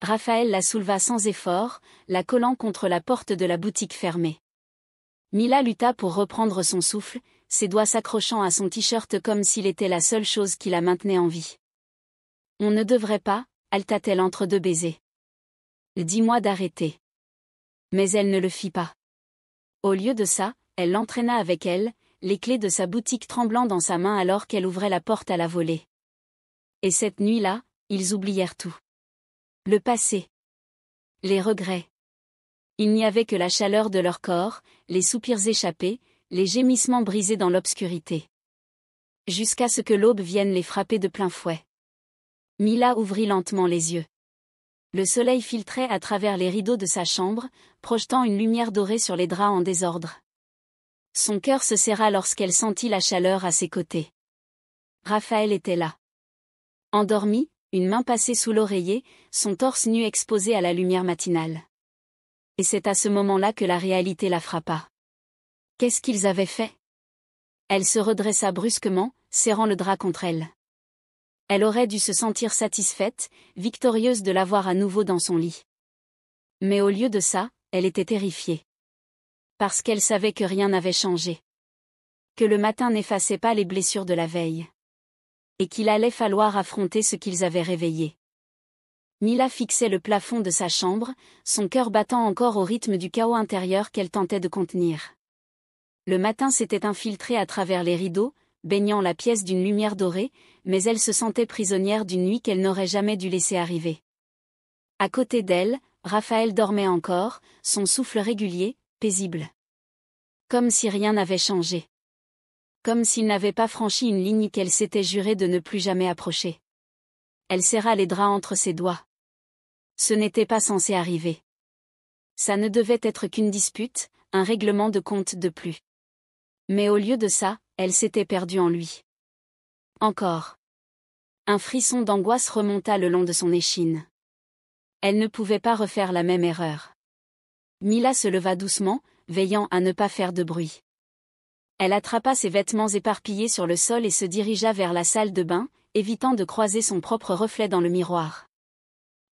S1: Raphaël la souleva sans effort, la collant contre la porte de la boutique fermée. Mila lutta pour reprendre son souffle, ses doigts s'accrochant à son t-shirt comme s'il était la seule chose qui la maintenait en vie. On ne devrait pas, haleta-t-elle entre deux baisers. Dis-moi d'arrêter. Mais elle ne le fit pas. Au lieu de ça, elle l'entraîna avec elle, les clés de sa boutique tremblant dans sa main alors qu'elle ouvrait la porte à la volée. Et cette nuit-là, ils oublièrent tout. Le passé. Les regrets. Il n'y avait que la chaleur de leur corps, les soupirs échappés, les gémissements brisés dans l'obscurité. Jusqu'à ce que l'aube vienne les frapper de plein fouet. Mila ouvrit lentement les yeux. Le soleil filtrait à travers les rideaux de sa chambre, projetant une lumière dorée sur les draps en désordre. Son cœur se serra lorsqu'elle sentit la chaleur à ses côtés. Raphaël était là. Endormi, une main passée sous l'oreiller, son torse nu exposé à la lumière matinale. Et c'est à ce moment-là que la réalité la frappa. Qu'est-ce qu'ils avaient fait? Elle se redressa brusquement, serrant le drap contre elle. Elle aurait dû se sentir satisfaite, victorieuse de l'avoir à nouveau dans son lit. Mais au lieu de ça, elle était terrifiée. Parce qu'elle savait que rien n'avait changé. Que le matin n'effaçait pas les blessures de la veille. Et qu'il allait falloir affronter ce qu'ils avaient réveillé. Mila fixait le plafond de sa chambre, son cœur battant encore au rythme du chaos intérieur qu'elle tentait de contenir. Le matin s'était infiltré à travers les rideaux, baignant la pièce d'une lumière dorée, mais elle se sentait prisonnière d'une nuit qu'elle n'aurait jamais dû laisser arriver. À côté d'elle, Raphaël dormait encore, son souffle régulier, paisible. Comme si rien n'avait changé. Comme s'il n'avait pas franchi une ligne qu'elle s'était juré de ne plus jamais approcher. Elle serra les draps entre ses doigts. Ce n'était pas censé arriver. Ça ne devait être qu'une dispute, un règlement de compte de plus. Mais au lieu de ça, elle s'était perdue en lui. Encore. Un frisson d'angoisse remonta le long de son échine. Elle ne pouvait pas refaire la même erreur. Mila se leva doucement, veillant à ne pas faire de bruit. Elle attrapa ses vêtements éparpillés sur le sol et se dirigea vers la salle de bain, évitant de croiser son propre reflet dans le miroir.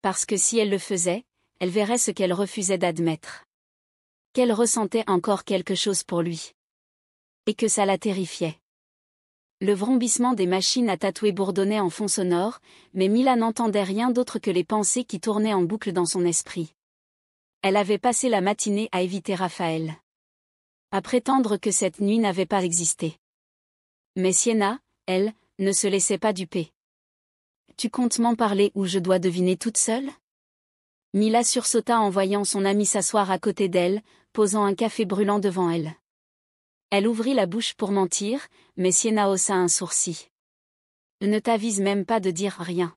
S1: Parce que si elle le faisait, elle verrait ce qu'elle refusait d'admettre. Qu'elle ressentait encore quelque chose pour lui. Et que ça la terrifiait. Le vrombissement des machines à tatouer bourdonnait en fond sonore, mais Mila n'entendait rien d'autre que les pensées qui tournaient en boucle dans son esprit. Elle avait passé la matinée à éviter Raphaël. À prétendre que cette nuit n'avait pas existé. Mais Sienna, elle, ne se laissait pas duper. Tu comptes m'en parler ou je dois deviner toute seule? Mila sursauta en voyant son amie s'asseoir à côté d'elle, posant un café brûlant devant elle. Elle ouvrit la bouche pour mentir, mais Sienna haussa un sourcil. Ne t'avise même pas de dire rien.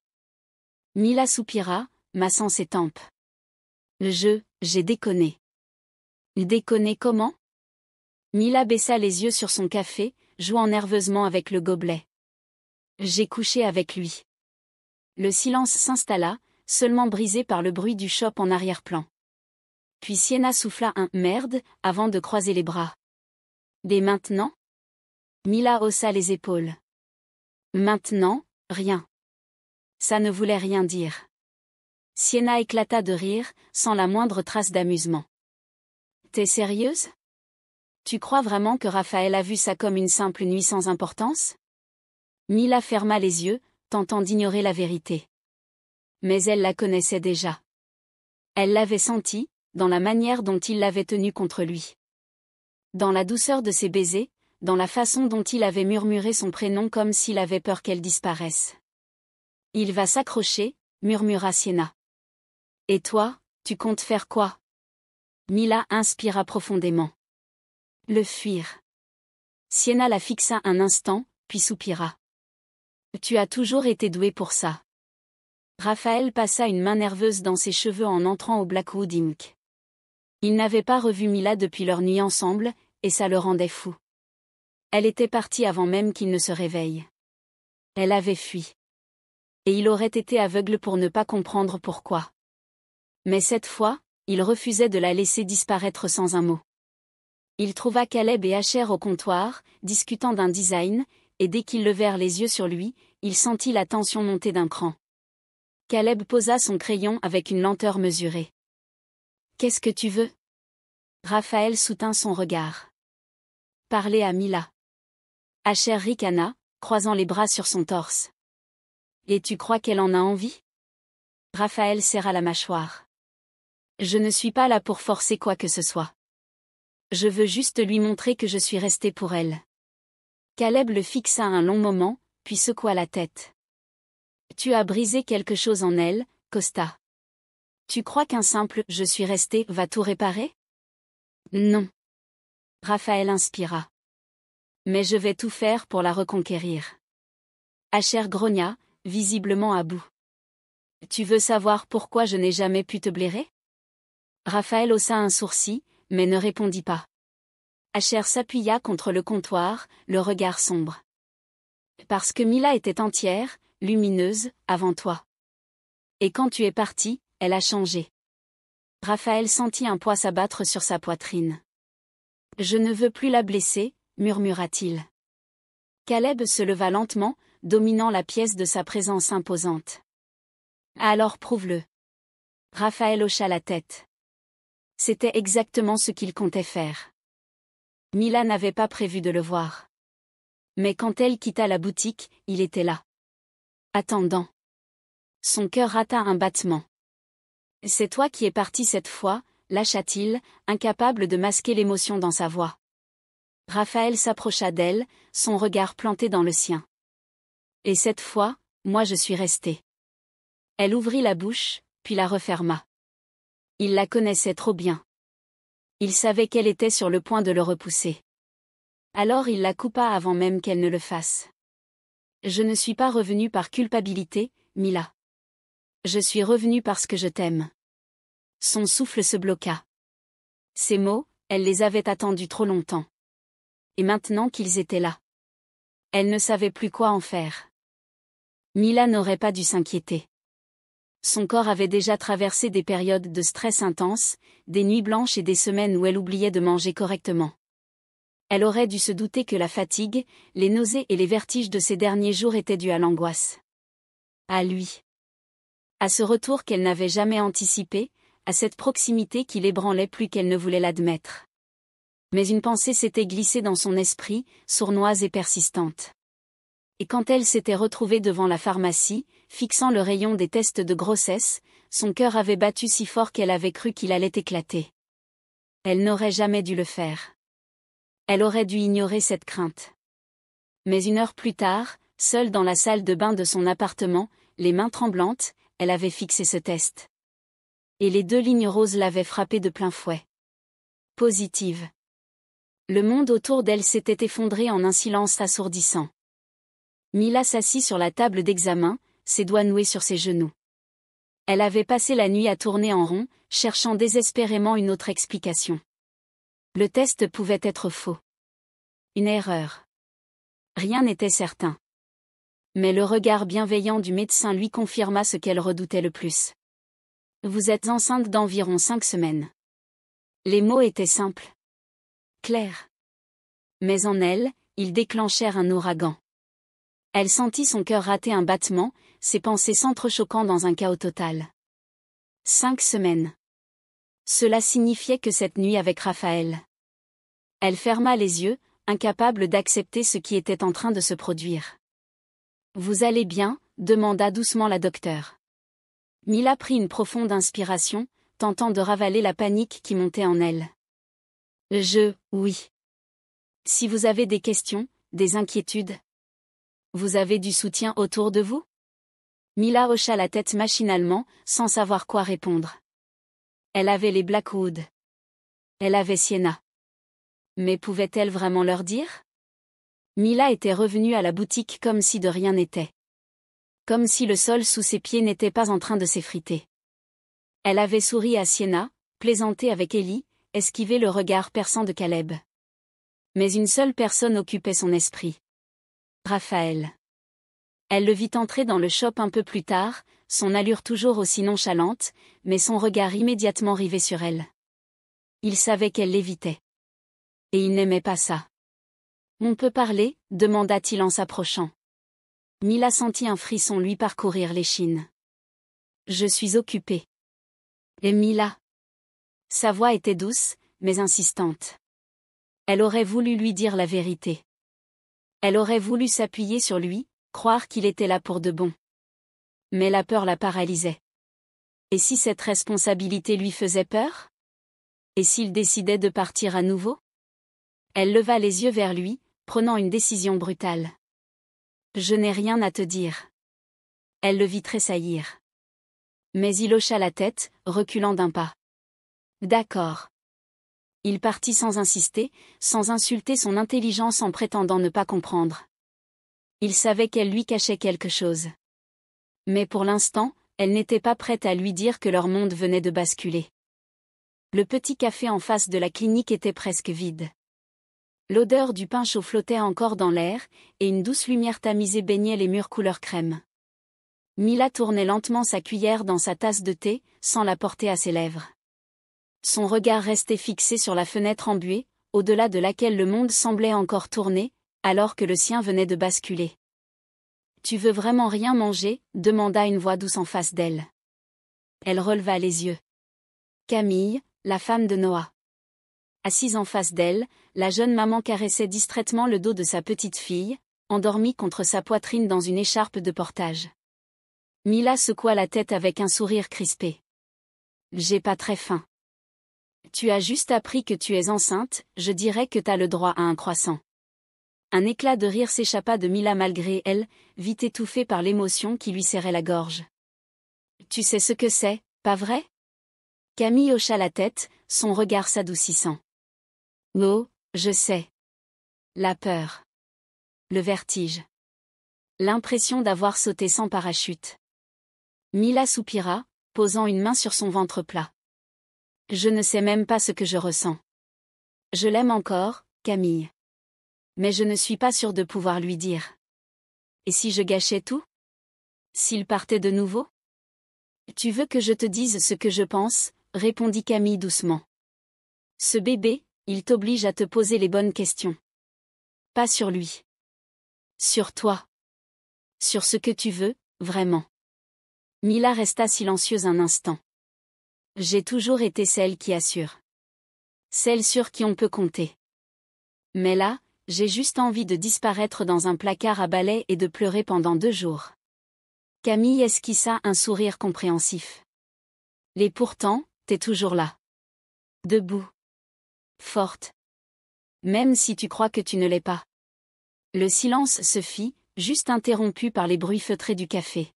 S1: Mila soupira, massant ses tempes. J'ai déconné. Déconné comment? Mila baissa les yeux sur son café, jouant nerveusement avec le gobelet. J'ai couché avec lui. Le silence s'installa, seulement brisé par le bruit du shop en arrière-plan. Puis Sienna souffla un « merde » avant de croiser les bras. Dès maintenant? Mila haussa les épaules. Maintenant, rien. Ça ne voulait rien dire. Sienna éclata de rire, sans la moindre trace d'amusement. T'es sérieuse? Tu crois vraiment que Raphaël a vu ça comme une simple nuit sans importance? Mila ferma les yeux, tentant d'ignorer la vérité. Mais elle la connaissait déjà. Elle l'avait senti, dans la manière dont il l'avait tenue contre lui. Dans la douceur de ses baisers, dans la façon dont il avait murmuré son prénom comme s'il avait peur qu'elle disparaisse. Il va s'accrocher, murmura Sienna. Et toi, tu comptes faire quoi? Mila inspira profondément. Le fuir. Sienna la fixa un instant, puis soupira. Tu as toujours été douée pour ça. Raphaël passa une main nerveuse dans ses cheveux en entrant au Blackwood Inc. Il n'avait pas revu Mila depuis leur nuit ensemble, et ça le rendait fou. Elle était partie avant même qu'il ne se réveille. Elle avait fui. Et il aurait été aveugle pour ne pas comprendre pourquoi. Mais cette fois, il refusait de la laisser disparaître sans un mot. Il trouva Caleb et Asher au comptoir, discutant d'un design, et dès qu'ils levèrent les yeux sur lui, il sentit la tension monter d'un cran. Caleb posa son crayon avec une lenteur mesurée. « Qu'est-ce que tu veux ?» Raphaël soutint son regard. « Parler à Mila. » Asher ricana, croisant les bras sur son torse. « Et tu crois qu'elle en a envie ?» Raphaël serra la mâchoire. « Je ne suis pas là pour forcer quoi que ce soit. Je veux juste lui montrer que je suis resté pour elle. » Caleb le fixa un long moment, puis secoua la tête. « Tu as brisé quelque chose en elle, Costa. Tu crois qu'un simple « je suis resté » va tout réparer? Non. Raphaël inspira. Mais je vais tout faire pour la reconquérir. Asher grogna, visiblement à bout. Tu veux savoir pourquoi je n'ai jamais pu te blairer? Raphaël haussa un sourcil, mais ne répondit pas. Asher s'appuya contre le comptoir, le regard sombre. Parce que Mila était entière, lumineuse, avant toi. Et quand tu es parti, elle a changé. Raphaël sentit un poids s'abattre sur sa poitrine. Je ne veux plus la blesser, murmura-t-il. Caleb se leva lentement, dominant la pièce de sa présence imposante. Alors prouve-le. Raphaël hocha la tête. C'était exactement ce qu'il comptait faire. Mila n'avait pas prévu de le voir. Mais quand elle quitta la boutique, il était là. Attendant. Son cœur rata un battement. C'est toi qui es parti cette fois, lâcha-t-il, incapable de masquer l'émotion dans sa voix. Raphaël s'approcha d'elle, son regard planté dans le sien. Et cette fois, moi je suis resté. Elle ouvrit la bouche, puis la referma. Il la connaissait trop bien. Il savait qu'elle était sur le point de le repousser. Alors il la coupa avant même qu'elle ne le fasse. Je ne suis pas revenu par culpabilité, Mila. Je suis revenu parce que je t'aime. Son souffle se bloqua. Ces mots, elle les avait attendus trop longtemps. Et maintenant qu'ils étaient là, elle ne savait plus quoi en faire. Mila n'aurait pas dû s'inquiéter. Son corps avait déjà traversé des périodes de stress intense, des nuits blanches et des semaines où elle oubliait de manger correctement. Elle aurait dû se douter que la fatigue, les nausées et les vertiges de ces derniers jours étaient dus à l'angoisse. À lui. À ce retour qu'elle n'avait jamais anticipé, à cette proximité qui l'ébranlait plus qu'elle ne voulait l'admettre. Mais une pensée s'était glissée dans son esprit, sournoise et persistante. Et quand elle s'était retrouvée devant la pharmacie, fixant le rayon des tests de grossesse, son cœur avait battu si fort qu'elle avait cru qu'il allait éclater. Elle n'aurait jamais dû le faire. Elle aurait dû ignorer cette crainte. Mais une heure plus tard, seule dans la salle de bain de son appartement, les mains tremblantes, elle avait fixé ce test. Et les 2 lignes roses l'avaient frappée de plein fouet. Positive. Le monde autour d'elle s'était effondré en un silence assourdissant. Mila s'assit sur la table d'examen, ses doigts noués sur ses genoux. Elle avait passé la nuit à tourner en rond, cherchant désespérément une autre explication. Le test pouvait être faux. Une erreur. Rien n'était certain. Mais le regard bienveillant du médecin lui confirma ce qu'elle redoutait le plus. Vous êtes enceinte d'environ 5 semaines. Les mots étaient simples. Clairs. Mais en elle, ils déclenchèrent un ouragan. Elle sentit son cœur rater un battement, ses pensées s'entrechoquant dans un chaos total. 5 semaines. Cela signifiait que cette nuit avec Raphaël. Elle ferma les yeux, incapable d'accepter ce qui était en train de se produire. Vous allez bien ? Demanda doucement la docteure. Mila prit une profonde inspiration, tentant de ravaler la panique qui montait en elle. Oui. Si vous avez des questions, des inquiétudes. Vous avez du soutien autour de vous ? Mila hocha la tête machinalement, sans savoir quoi répondre. Elle avait les Blackwood. Elle avait Sienna. Mais pouvait-elle vraiment leur dire ? Mila était revenue à la boutique comme si de rien n'était. Comme si le sol sous ses pieds n'était pas en train de s'effriter. Elle avait souri à Sienna, plaisanté avec Ellie, esquivé le regard perçant de Caleb. Mais une seule personne occupait son esprit. Raphaël. Elle le vit entrer dans le shop un peu plus tard, son allure toujours aussi nonchalante, mais son regard immédiatement rivé sur elle. Il savait qu'elle l'évitait. Et il n'aimait pas ça. On peut parler ? Demanda-t-il en s'approchant. Mila sentit un frisson lui parcourir l'échine. Je suis occupée. Et Mila. Sa voix était douce, mais insistante. Elle aurait voulu lui dire la vérité. Elle aurait voulu s'appuyer sur lui, croire qu'il était là pour de bon. Mais la peur la paralysait. Et si cette responsabilité lui faisait peur ? Et s'il décidait de partir à nouveau ? Elle leva les yeux vers lui, prenant une décision brutale. Je n'ai rien à te dire. Elle le vit tressaillir. Mais il hocha la tête, reculant d'un pas. D'accord. Il partit sans insister, sans insulter son intelligence en prétendant ne pas comprendre. Il savait qu'elle lui cachait quelque chose. Mais pour l'instant, elle n'était pas prête à lui dire que leur monde venait de basculer. Le petit café en face de la clinique était presque vide. L'odeur du pain chaud flottait encore dans l'air, et une douce lumière tamisée baignait les murs couleur crème. Mila tournait lentement sa cuillère dans sa tasse de thé, sans la porter à ses lèvres. Son regard restait fixé sur la fenêtre embuée, au-delà de laquelle le monde semblait encore tourner, alors que le sien venait de basculer. « Tu veux vraiment rien manger ? Demanda une voix douce en face d'elle. Elle releva les yeux. Camille, la femme de Noah. Assise en face d'elle, la jeune maman caressait distraitement le dos de sa petite fille, endormie contre sa poitrine dans une écharpe de portage. Mila secoua la tête avec un sourire crispé. « J'ai pas très faim. » Tu as juste appris que tu es enceinte, je dirais que t'as le droit à un croissant. Un éclat de rire s'échappa de Mila malgré elle, vite étouffée par l'émotion qui lui serrait la gorge. Tu sais ce que c'est, pas vrai ? Camille hocha la tête, son regard s'adoucissant. Oh, je sais. La peur. Le vertige. L'impression d'avoir sauté sans parachute. Mila soupira, posant une main sur son ventre plat. Je ne sais même pas ce que je ressens. Je l'aime encore, Camille. Mais je ne suis pas sûre de pouvoir lui dire. Et si je gâchais tout ? S'il partait de nouveau ? Tu veux que je te dise ce que je pense ? Répondit Camille doucement. Ce bébé, il t'oblige à te poser les bonnes questions. Pas sur lui. Sur toi. Sur ce que tu veux, vraiment. Mila resta silencieuse un instant. J'ai toujours été celle qui assure. Celle sur qui on peut compter. Mais là, j'ai juste envie de disparaître dans un placard à balai et de pleurer pendant 2 jours. Camille esquissa un sourire compréhensif. Et pourtant, t'es toujours là. Debout. Forte. Même si tu crois que tu ne l'es pas. Le silence se fit, juste interrompu par les bruits feutrés du café.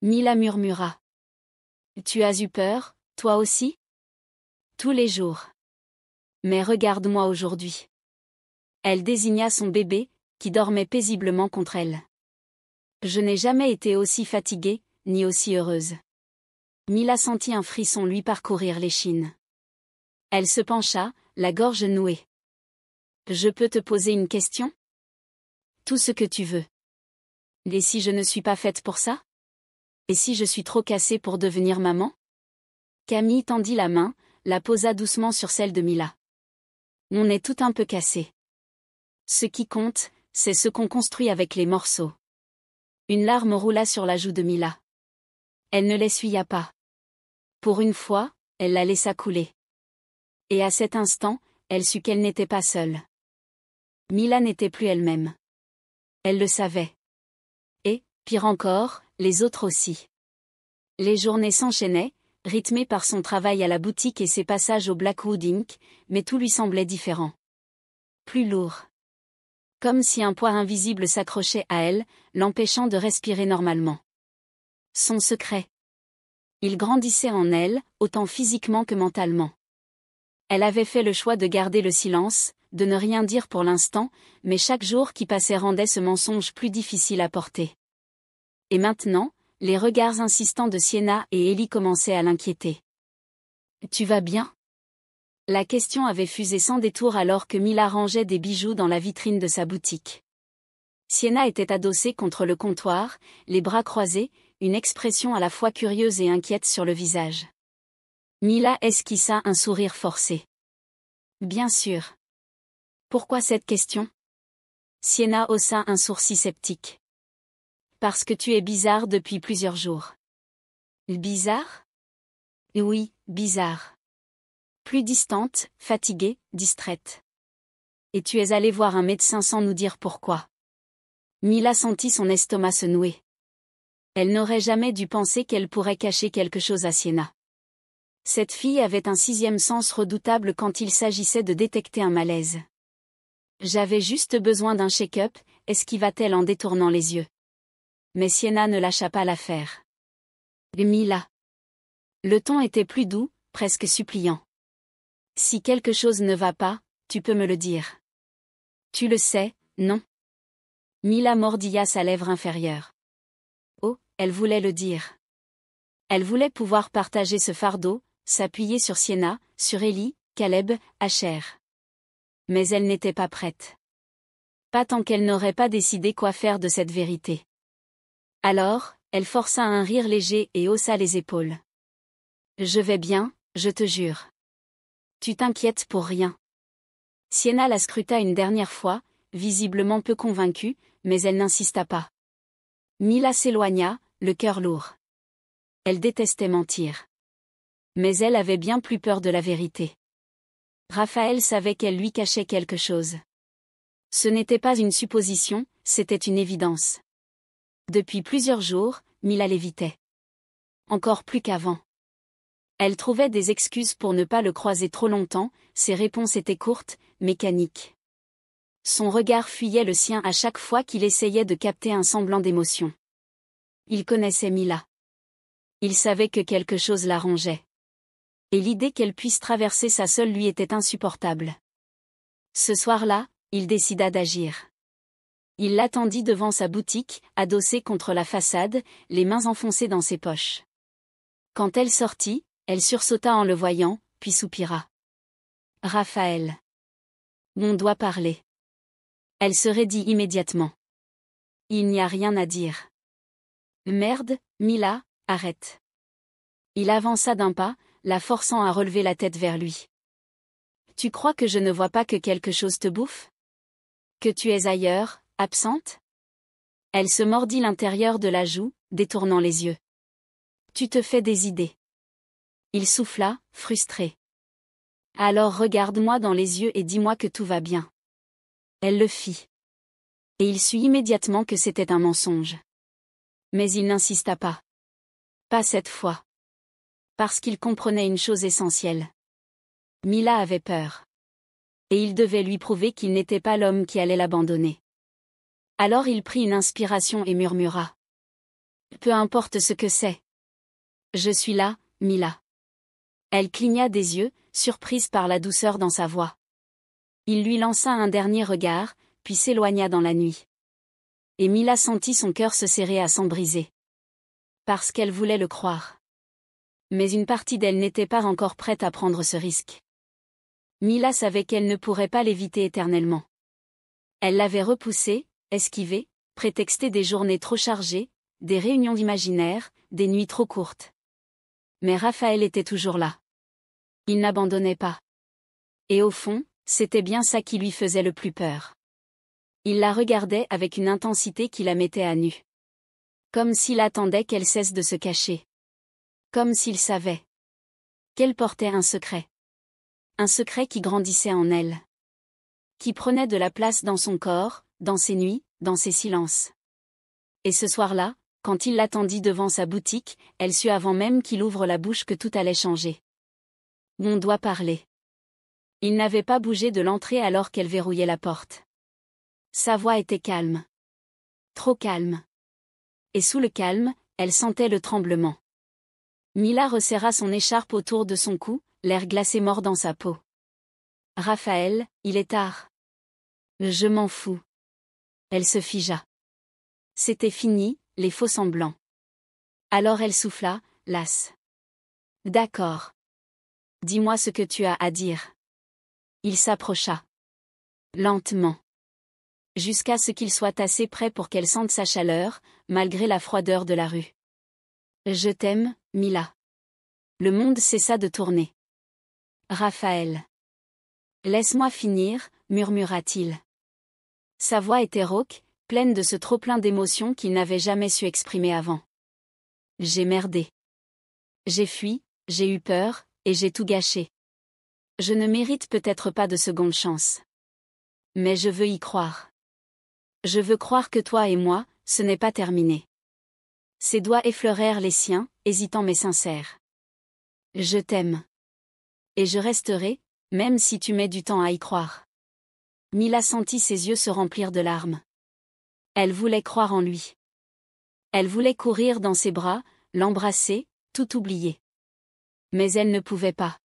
S1: Mila murmura. Tu as eu peur, toi aussi ? Tous les jours. Mais regarde-moi aujourd'hui. Elle désigna son bébé, qui dormait paisiblement contre elle. Je n'ai jamais été aussi fatiguée, ni aussi heureuse. Mila sentit un frisson lui parcourir l'échine. Elle se pencha, la gorge nouée. Je peux te poser une question? Tout ce que tu veux. Et si je ne suis pas faite pour ça? Et si je suis trop cassée pour devenir maman? Camille tendit la main, la posa doucement sur celle de Mila. On est tout un peu cassé. Ce qui compte, c'est ce qu'on construit avec les morceaux. Une larme roula sur la joue de Mila. Elle ne l'essuya pas. Pour une fois, elle la laissa couler. Et à cet instant, elle sut qu'elle n'était pas seule. Mila n'était plus elle-même. Elle le savait. Et, pire encore, les autres aussi. Les journées s'enchaînaient, rythmées par son travail à la boutique et ses passages au Blackwood Inc., mais tout lui semblait différent. Plus lourd. Comme si un poids invisible s'accrochait à elle, l'empêchant de respirer normalement. Son secret. Il grandissait en elle, autant physiquement que mentalement. Elle avait fait le choix de garder le silence, de ne rien dire pour l'instant, mais chaque jour qui passait rendait ce mensonge plus difficile à porter. Et maintenant, les regards insistants de Sienna et Ellie commençaient à l'inquiéter. « Tu vas bien ?» La question avait fusé sans détour alors que Mila rangeait des bijoux dans la vitrine de sa boutique. Sienna était adossée contre le comptoir, les bras croisés, une expression à la fois curieuse et inquiète sur le visage. Mila esquissa un sourire forcé. « Bien sûr. » Pourquoi cette question? Sienna haussa un sourcil sceptique. Parce que tu es bizarre depuis plusieurs jours. Bizarre? Oui, bizarre. Plus distante, fatiguée, distraite. Et tu es allée voir un médecin sans nous dire pourquoi. Mila sentit son estomac se nouer. Elle n'aurait jamais dû penser qu'elle pourrait cacher quelque chose à Sienna. Cette fille avait un sixième sens redoutable quand il s'agissait de détecter un malaise. J'avais juste besoin d'un check-up, esquiva-t-elle en détournant les yeux. Mais Sienna ne lâcha pas l'affaire. Mila. Le ton était plus doux, presque suppliant. Si quelque chose ne va pas, tu peux me le dire. Tu le sais, non? Mila mordilla sa lèvre inférieure. Oh, elle voulait le dire. Elle voulait pouvoir partager ce fardeau, s'appuyer sur Sienna, sur Ellie, Caleb, Asher. Mais elle n'était pas prête. Pas tant qu'elle n'aurait pas décidé quoi faire de cette vérité. Alors, elle força un rire léger et haussa les épaules. Je vais bien, je te jure. Tu t'inquiètes pour rien. Sienna la scruta une dernière fois, visiblement peu convaincue, mais elle n'insista pas. Mila s'éloigna, le cœur lourd. Elle détestait mentir. Mais elle avait bien plus peur de la vérité. Raphaël savait qu'elle lui cachait quelque chose. Ce n'était pas une supposition, c'était une évidence. Depuis plusieurs jours, Mila l'évitait. Encore plus qu'avant. Elle trouvait des excuses pour ne pas le croiser trop longtemps, ses réponses étaient courtes, mécaniques. Son regard fuyait le sien à chaque fois qu'il essayait de capter un semblant d'émotion. Il connaissait Mila. Il savait que quelque chose l'arrangeait. Et l'idée qu'elle puisse traverser ça seule lui était insupportable. Ce soir-là, il décida d'agir. Il l'attendit devant sa boutique, adossée contre la façade, les mains enfoncées dans ses poches. Quand elle sortit, elle sursauta en le voyant, puis soupira. « Raphaël. On doit parler. » Elle se raidit immédiatement. « Il n'y a rien à dire. » « Merde, Mila, arrête. » Il avança d'un pas, la forçant à relever la tête vers lui. « Tu crois que je ne vois pas que quelque chose te bouffe? Que tu es ailleurs, absente? » Elle se mordit l'intérieur de la joue, détournant les yeux. « Tu te fais des idées. » Il souffla, frustré. « Alors regarde-moi dans les yeux et dis-moi que tout va bien. » Elle le fit. Et il sut immédiatement que c'était un mensonge. Mais il n'insista pas. Pas cette fois. Parce qu'il comprenait une chose essentielle. Mila avait peur. Et il devait lui prouver qu'il n'était pas l'homme qui allait l'abandonner. Alors il prit une inspiration et murmura. « Peu importe ce que c'est. Je suis là, Mila. » Elle cligna des yeux, surprise par la douceur dans sa voix. Il lui lança un dernier regard, puis s'éloigna dans la nuit. Et Mila sentit son cœur se serrer à s'en briser. Parce qu'elle voulait le croire. Mais une partie d'elle n'était pas encore prête à prendre ce risque. Mila savait qu'elle ne pourrait pas l'éviter éternellement. Elle l'avait repoussé, esquivé, prétexté des journées trop chargées, des réunions imaginaires, des nuits trop courtes. Mais Raphaël était toujours là. Il n'abandonnait pas. Et au fond, c'était bien ça qui lui faisait le plus peur. Il la regardait avec une intensité qui la mettait à nu. Comme s'il attendait qu'elle cesse de se cacher. Comme s'il savait qu'elle portait un secret. Un secret qui grandissait en elle. Qui prenait de la place dans son corps, dans ses nuits, dans ses silences. Et ce soir-là, quand il l'attendit devant sa boutique, elle sut avant même qu'il ouvre la bouche que tout allait changer. On doit parler. Il n'avait pas bougé de l'entrée alors qu'elle verrouillait la porte. Sa voix était calme. Trop calme. Et sous le calme, elle sentait le tremblement. Mila resserra son écharpe autour de son cou, l'air glacé mord dans sa peau. « Raphaël, il est tard. »« Je m'en fous. » Elle se figea. C'était fini, les faux semblants. Alors elle souffla, lasse. « D'accord. Dis-moi ce que tu as à dire. » Il s'approcha. Lentement. Jusqu'à ce qu'il soit assez près pour qu'elle sente sa chaleur, malgré la froideur de la rue. « Je t'aime, Mila. » Le monde cessa de tourner. « Raphaël. »« Laisse-moi finir, » murmura-t-il. Sa voix était rauque, pleine de ce trop-plein d'émotions qu'il n'avait jamais su exprimer avant. « J'ai merdé. J'ai fui, j'ai eu peur, et j'ai tout gâché. Je ne mérite peut-être pas de seconde chance. Mais je veux y croire. Je veux croire que toi et moi, ce n'est pas terminé. » Ses doigts effleurèrent les siens, hésitants mais sincères. « Je t'aime. Et je resterai, même si tu mets du temps à y croire. » Mila sentit ses yeux se remplir de larmes. Elle voulait croire en lui. Elle voulait courir dans ses bras, l'embrasser, tout oublier. Mais elle ne pouvait pas.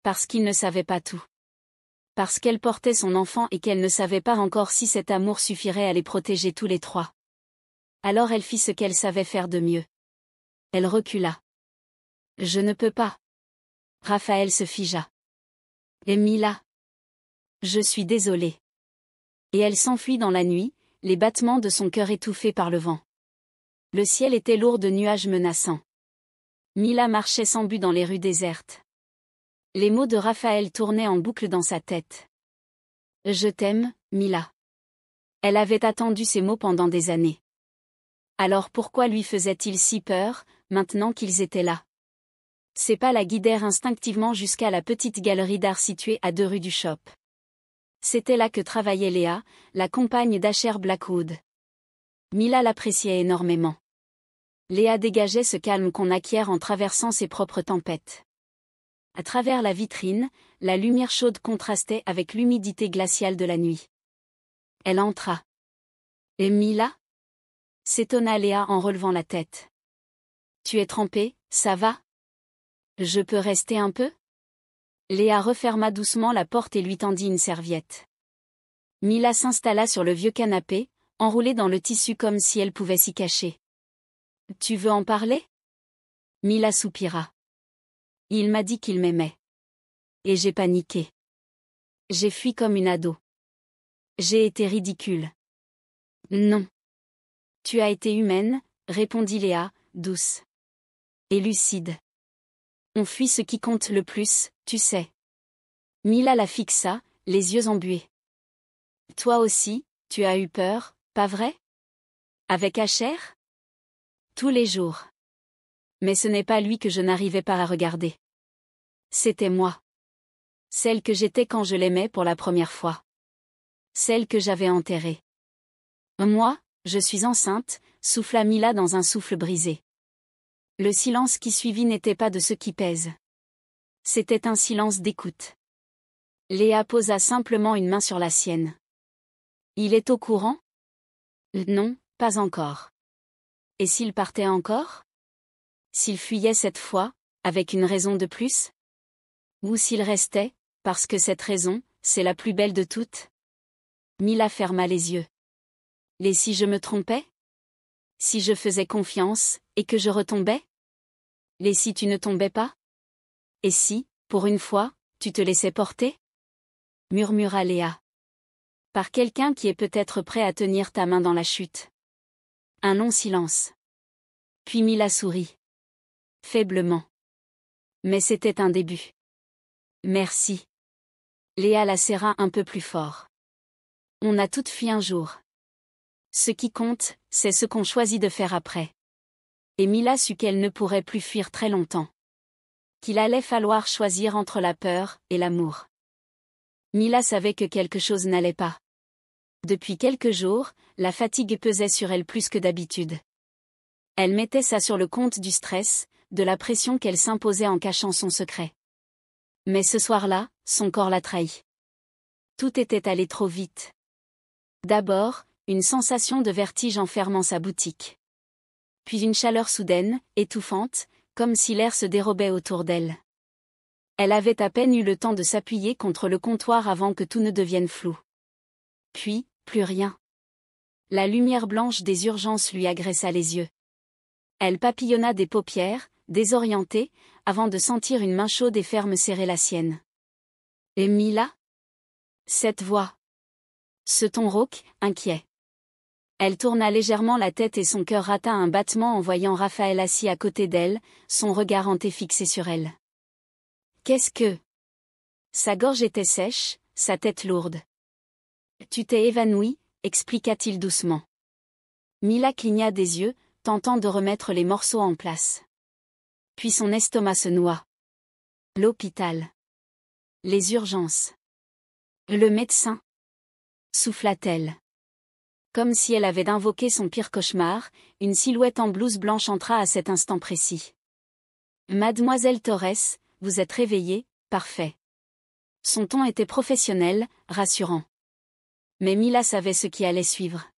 S1: Parce qu'il ne savait pas tout. Parce qu'elle portait son enfant et qu'elle ne savait pas encore si cet amour suffirait à les protéger tous les trois. Alors elle fit ce qu'elle savait faire de mieux. Elle recula. « Je ne peux pas. » Raphaël se figea. « Et Mila ? Je suis désolée. » Et elle s'enfuit dans la nuit, les battements de son cœur étouffés par le vent. Le ciel était lourd de nuages menaçants. Mila marchait sans but dans les rues désertes. Les mots de Raphaël tournaient en boucle dans sa tête. « Je t'aime, Mila. » Elle avait attendu ces mots pendant des années. Alors pourquoi lui faisait-il si peur, maintenant qu'ils étaient là? Ses pas la guidèrent instinctivement jusqu'à la petite galerie d'art située à 2 rues du Shop. C'était là que travaillait Léa, la compagne d'Asher Blackwood. Mila l'appréciait énormément. Léa dégageait ce calme qu'on acquiert en traversant ses propres tempêtes. À travers la vitrine, la lumière chaude contrastait avec l'humidité glaciale de la nuit. Elle entra. « Et Mila ?» s'étonna Léa en relevant la tête. « Tu es trempée, ça va ? Je peux rester un peu ?» Léa referma doucement la porte et lui tendit une serviette. Mila s'installa sur le vieux canapé, enroulée dans le tissu comme si elle pouvait s'y cacher. « Tu veux en parler ?» Mila soupira. « Il m'a dit qu'il m'aimait. Et j'ai paniqué. J'ai fui comme une ado. J'ai été ridicule. »« Non. Tu as été humaine, » répondit Léa, douce. Et lucide. « On fuit ce qui compte le plus, tu sais. » Mila la fixa, les yeux embués. « Toi aussi, tu as eu peur, pas vrai ? Avec Asher ? » Tous les jours. Mais ce n'est pas lui que je n'arrivais pas à regarder. C'était moi. Celle que j'étais quand je l'aimais pour la première fois. Celle que j'avais enterrée. Moi, je suis enceinte, souffla Mila dans un souffle brisé. Le silence qui suivit n'était pas de ceux qui pèsent. C'était un silence d'écoute. Léa posa simplement une main sur la sienne. Il est au courant ? Non, pas encore. Et s'il partait encore ? S'il fuyait cette fois, avec une raison de plus ? Ou s'il restait, parce que cette raison, c'est la plus belle de toutes ? Mila ferma les yeux. Et si je me trompais ? Si je faisais confiance, et que je retombais ? Et si tu ne tombais pas? Et si, pour une fois, tu te laissais porter? Murmura Léa. Par quelqu'un qui est peut-être prêt à tenir ta main dans la chute. Un long silence. Puis Mila sourit. Faiblement. Mais c'était un début. Merci. Léa la serra un peu plus fort. On a toutes fui un jour. Ce qui compte, c'est ce qu'on choisit de faire après. Et Mila sut qu'elle ne pourrait plus fuir très longtemps. Qu'il allait falloir choisir entre la peur et l'amour. Mila savait que quelque chose n'allait pas. Depuis quelques jours, la fatigue pesait sur elle plus que d'habitude. Elle mettait ça sur le compte du stress, de la pression qu'elle s'imposait en cachant son secret. Mais ce soir-là, son corps la trahit. Tout était allé trop vite. D'abord, une sensation de vertige en fermant sa boutique. Puis une chaleur soudaine, étouffante, comme si l'air se dérobait autour d'elle. Elle avait à peine eu le temps de s'appuyer contre le comptoir avant que tout ne devienne flou. Puis, plus rien. La lumière blanche des urgences lui agressa les yeux. Elle papillonna des paupières, désorientée, avant de sentir une main chaude et ferme serrer la sienne. Et Mila? Cette voix. Ce ton rauque, inquiet. Elle tourna légèrement la tête et son cœur rata un battement en voyant Raphaël assis à côté d'elle, son regard hanté fixé sur elle. Qu'est-ce que... Sa gorge était sèche, sa tête lourde. Tu t'es évanouie, expliqua-t-il doucement. Mila cligna des yeux, tentant de remettre les morceaux en place. Puis son estomac se noua. L'hôpital. Les urgences. Le médecin. Souffla-t-elle. Comme si elle avait invoqué son pire cauchemar, une silhouette en blouse blanche entra à cet instant précis. Mademoiselle Torres, vous êtes réveillée, parfait. Son ton était professionnel, rassurant. Mais Mila savait ce qui allait suivre.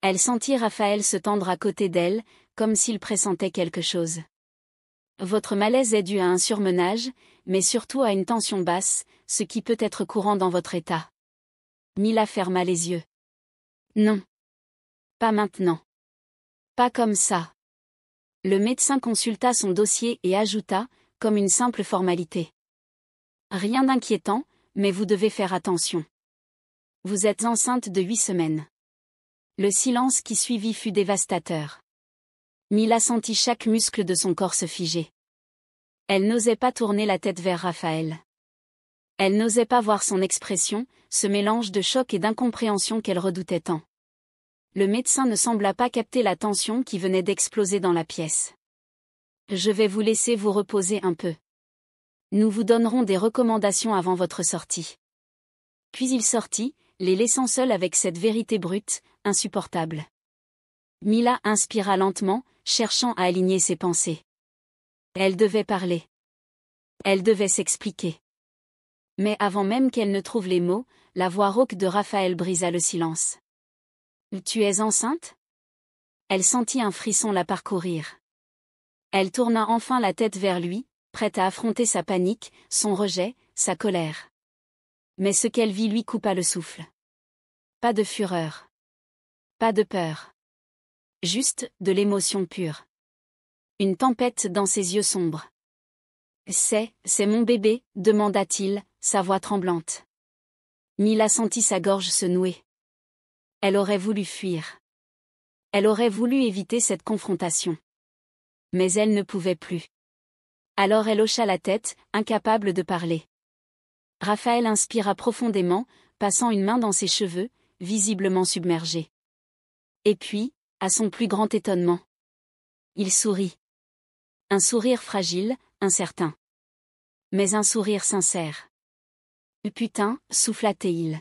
S1: Elle sentit Raphaël se tendre à côté d'elle, comme s'il pressentait quelque chose. Votre malaise est dû à un surmenage, mais surtout à une tension basse, ce qui peut être courant dans votre état. Mila ferma les yeux. Non. Pas maintenant. Pas comme ça. Le médecin consulta son dossier et ajouta, comme une simple formalité. Rien d'inquiétant, mais vous devez faire attention. Vous êtes enceinte de 8 semaines. Le silence qui suivit fut dévastateur. Mila sentit chaque muscle de son corps se figer. Elle n'osait pas tourner la tête vers Raphaël. Elle n'osait pas voir son expression, ce mélange de choc et d'incompréhension qu'elle redoutait tant. Le médecin ne sembla pas capter la tension qui venait d'exploser dans la pièce. Je vais vous laisser vous reposer un peu. Nous vous donnerons des recommandations avant votre sortie. Puis il sortit, les laissant seuls avec cette vérité brute, insupportable. Mila inspira lentement, cherchant à aligner ses pensées. Elle devait parler. Elle devait s'expliquer. Mais avant même qu'elle ne trouve les mots, la voix rauque de Raphaël brisa le silence. Tu es enceinte? Elle sentit un frisson la parcourir. Elle tourna enfin la tête vers lui, prête à affronter sa panique, son rejet, sa colère. Mais ce qu'elle vit lui coupa le souffle. Pas de fureur. Pas de peur. Juste de l'émotion pure. Une tempête dans ses yeux sombres. C'est mon bébé, demanda-t-il, sa voix tremblante. Mila sentit sa gorge se nouer. Elle aurait voulu fuir. Elle aurait voulu éviter cette confrontation. Mais elle ne pouvait plus. Alors elle hocha la tête, incapable de parler. Raphaël inspira profondément, passant une main dans ses cheveux, visiblement submergés. Et puis, à son plus grand étonnement, il sourit. Un sourire fragile, incertain. Mais un sourire sincère. Putain, souffla-t-il.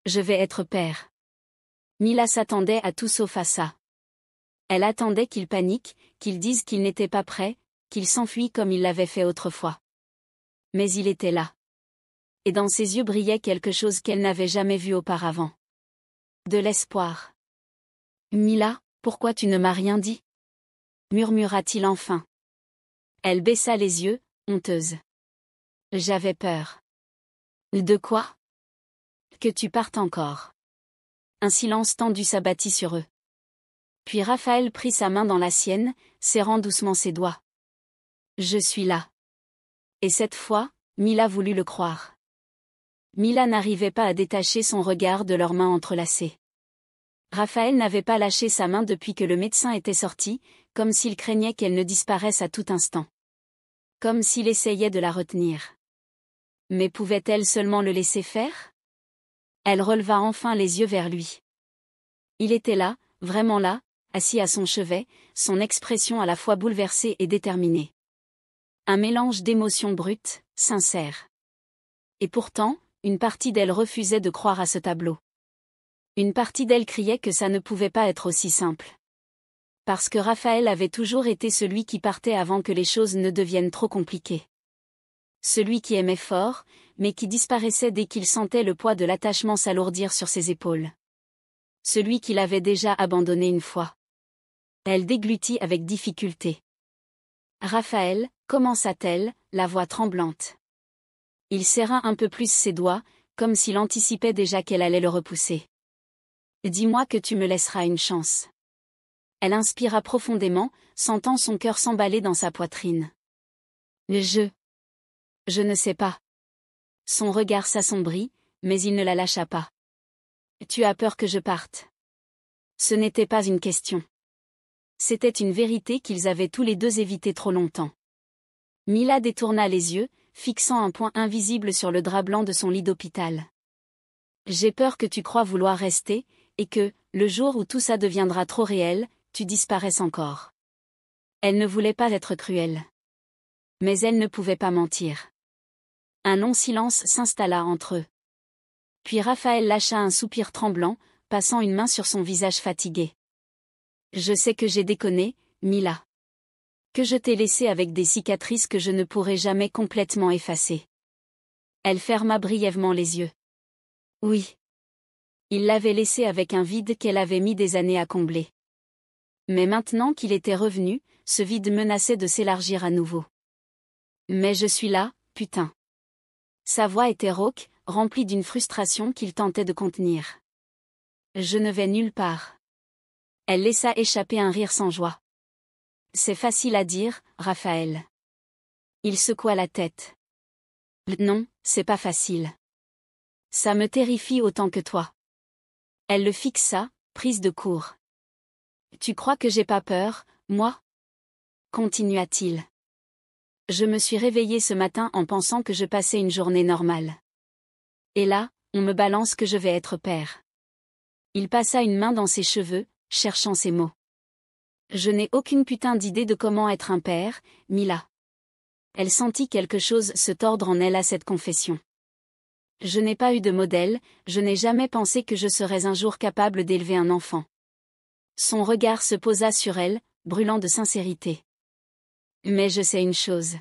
S1: Je vais être père. Mila s'attendait à tout sauf à ça. Elle attendait qu'il panique, qu'il dise qu'il n'était pas prêt, qu'il s'enfuit comme il l'avait fait autrefois. Mais il était là. Et dans ses yeux brillait quelque chose qu'elle n'avait jamais vu auparavant. De l'espoir. Mila, pourquoi tu ne m'as rien dit? Murmura-t-il enfin. Elle baissa les yeux, honteuse. J'avais peur. De quoi? Que tu partes encore. Un silence tendu s'abattit sur eux. Puis Raphaël prit sa main dans la sienne, serrant doucement ses doigts. Je suis là. Et cette fois, Mila voulut le croire. Mila n'arrivait pas à détacher son regard de leurs mains entrelacées. Raphaël n'avait pas lâché sa main depuis que le médecin était sorti, comme s'il craignait qu'elle ne disparaisse à tout instant. Comme s'il essayait de la retenir. Mais pouvait-elle seulement le laisser faire? Elle releva enfin les yeux vers lui. Il était là, vraiment là, assis à son chevet, son expression à la fois bouleversée et déterminée. Un mélange d'émotions brutes, sincères. Et pourtant, une partie d'elle refusait de croire à ce tableau. Une partie d'elle criait que ça ne pouvait pas être aussi simple. Parce que Raphaël avait toujours été celui qui partait avant que les choses ne deviennent trop compliquées. Celui qui aimait fort, mais qui disparaissait dès qu'il sentait le poids de l'attachement s'alourdir sur ses épaules. Celui qui l'avait déjà abandonné une fois. Elle déglutit avec difficulté. Raphaël, commença-t-elle, la voix tremblante. Il serra un peu plus ses doigts, comme s'il anticipait déjà qu'elle allait le repousser. Dis-moi que tu me laisseras une chance. Elle inspira profondément, sentant son cœur s'emballer dans sa poitrine. Je ne sais pas. Son regard s'assombrit, mais il ne la lâcha pas. Tu as peur que je parte? Ce n'était pas une question. C'était une vérité qu'ils avaient tous les deux évité trop longtemps. Mila détourna les yeux, fixant un point invisible sur le drap blanc de son lit d'hôpital. J'ai peur que tu crois vouloir rester, et que, le jour où tout ça deviendra trop réel, tu disparaisses encore. Elle ne voulait pas être cruelle. Mais elle ne pouvait pas mentir. Un long silence s'installa entre eux. Puis Raphaël lâcha un soupir tremblant, passant une main sur son visage fatigué. Je sais que j'ai déconné, Mila. Que je t'ai laissé avec des cicatrices que je ne pourrai jamais complètement effacer. Elle ferma brièvement les yeux. Oui. Il l'avait laissée avec un vide qu'elle avait mis des années à combler. Mais maintenant qu'il était revenu, ce vide menaçait de s'élargir à nouveau. Mais je suis là, putain. Sa voix était rauque, remplie d'une frustration qu'il tentait de contenir. Je ne vais nulle part. Elle laissa échapper un rire sans joie. C'est facile à dire, Raphaël. Il secoua la tête. Non, c'est pas facile. Ça me terrifie autant que toi. Elle le fixa, prise de court. Tu crois que j'ai pas peur, moi? Continua-t-il. Je me suis réveillée ce matin en pensant que je passais une journée normale. Et là, on me balance que je vais être père. Il passa une main dans ses cheveux, cherchant ses mots. Je n'ai aucune putain d'idée de comment être un père, Mila. Elle sentit quelque chose se tordre en elle à cette confession. Je n'ai pas eu de modèle, je n'ai jamais pensé que je serais un jour capable d'élever un enfant. Son regard se posa sur elle, brûlant de sincérité. Mais je sais une chose.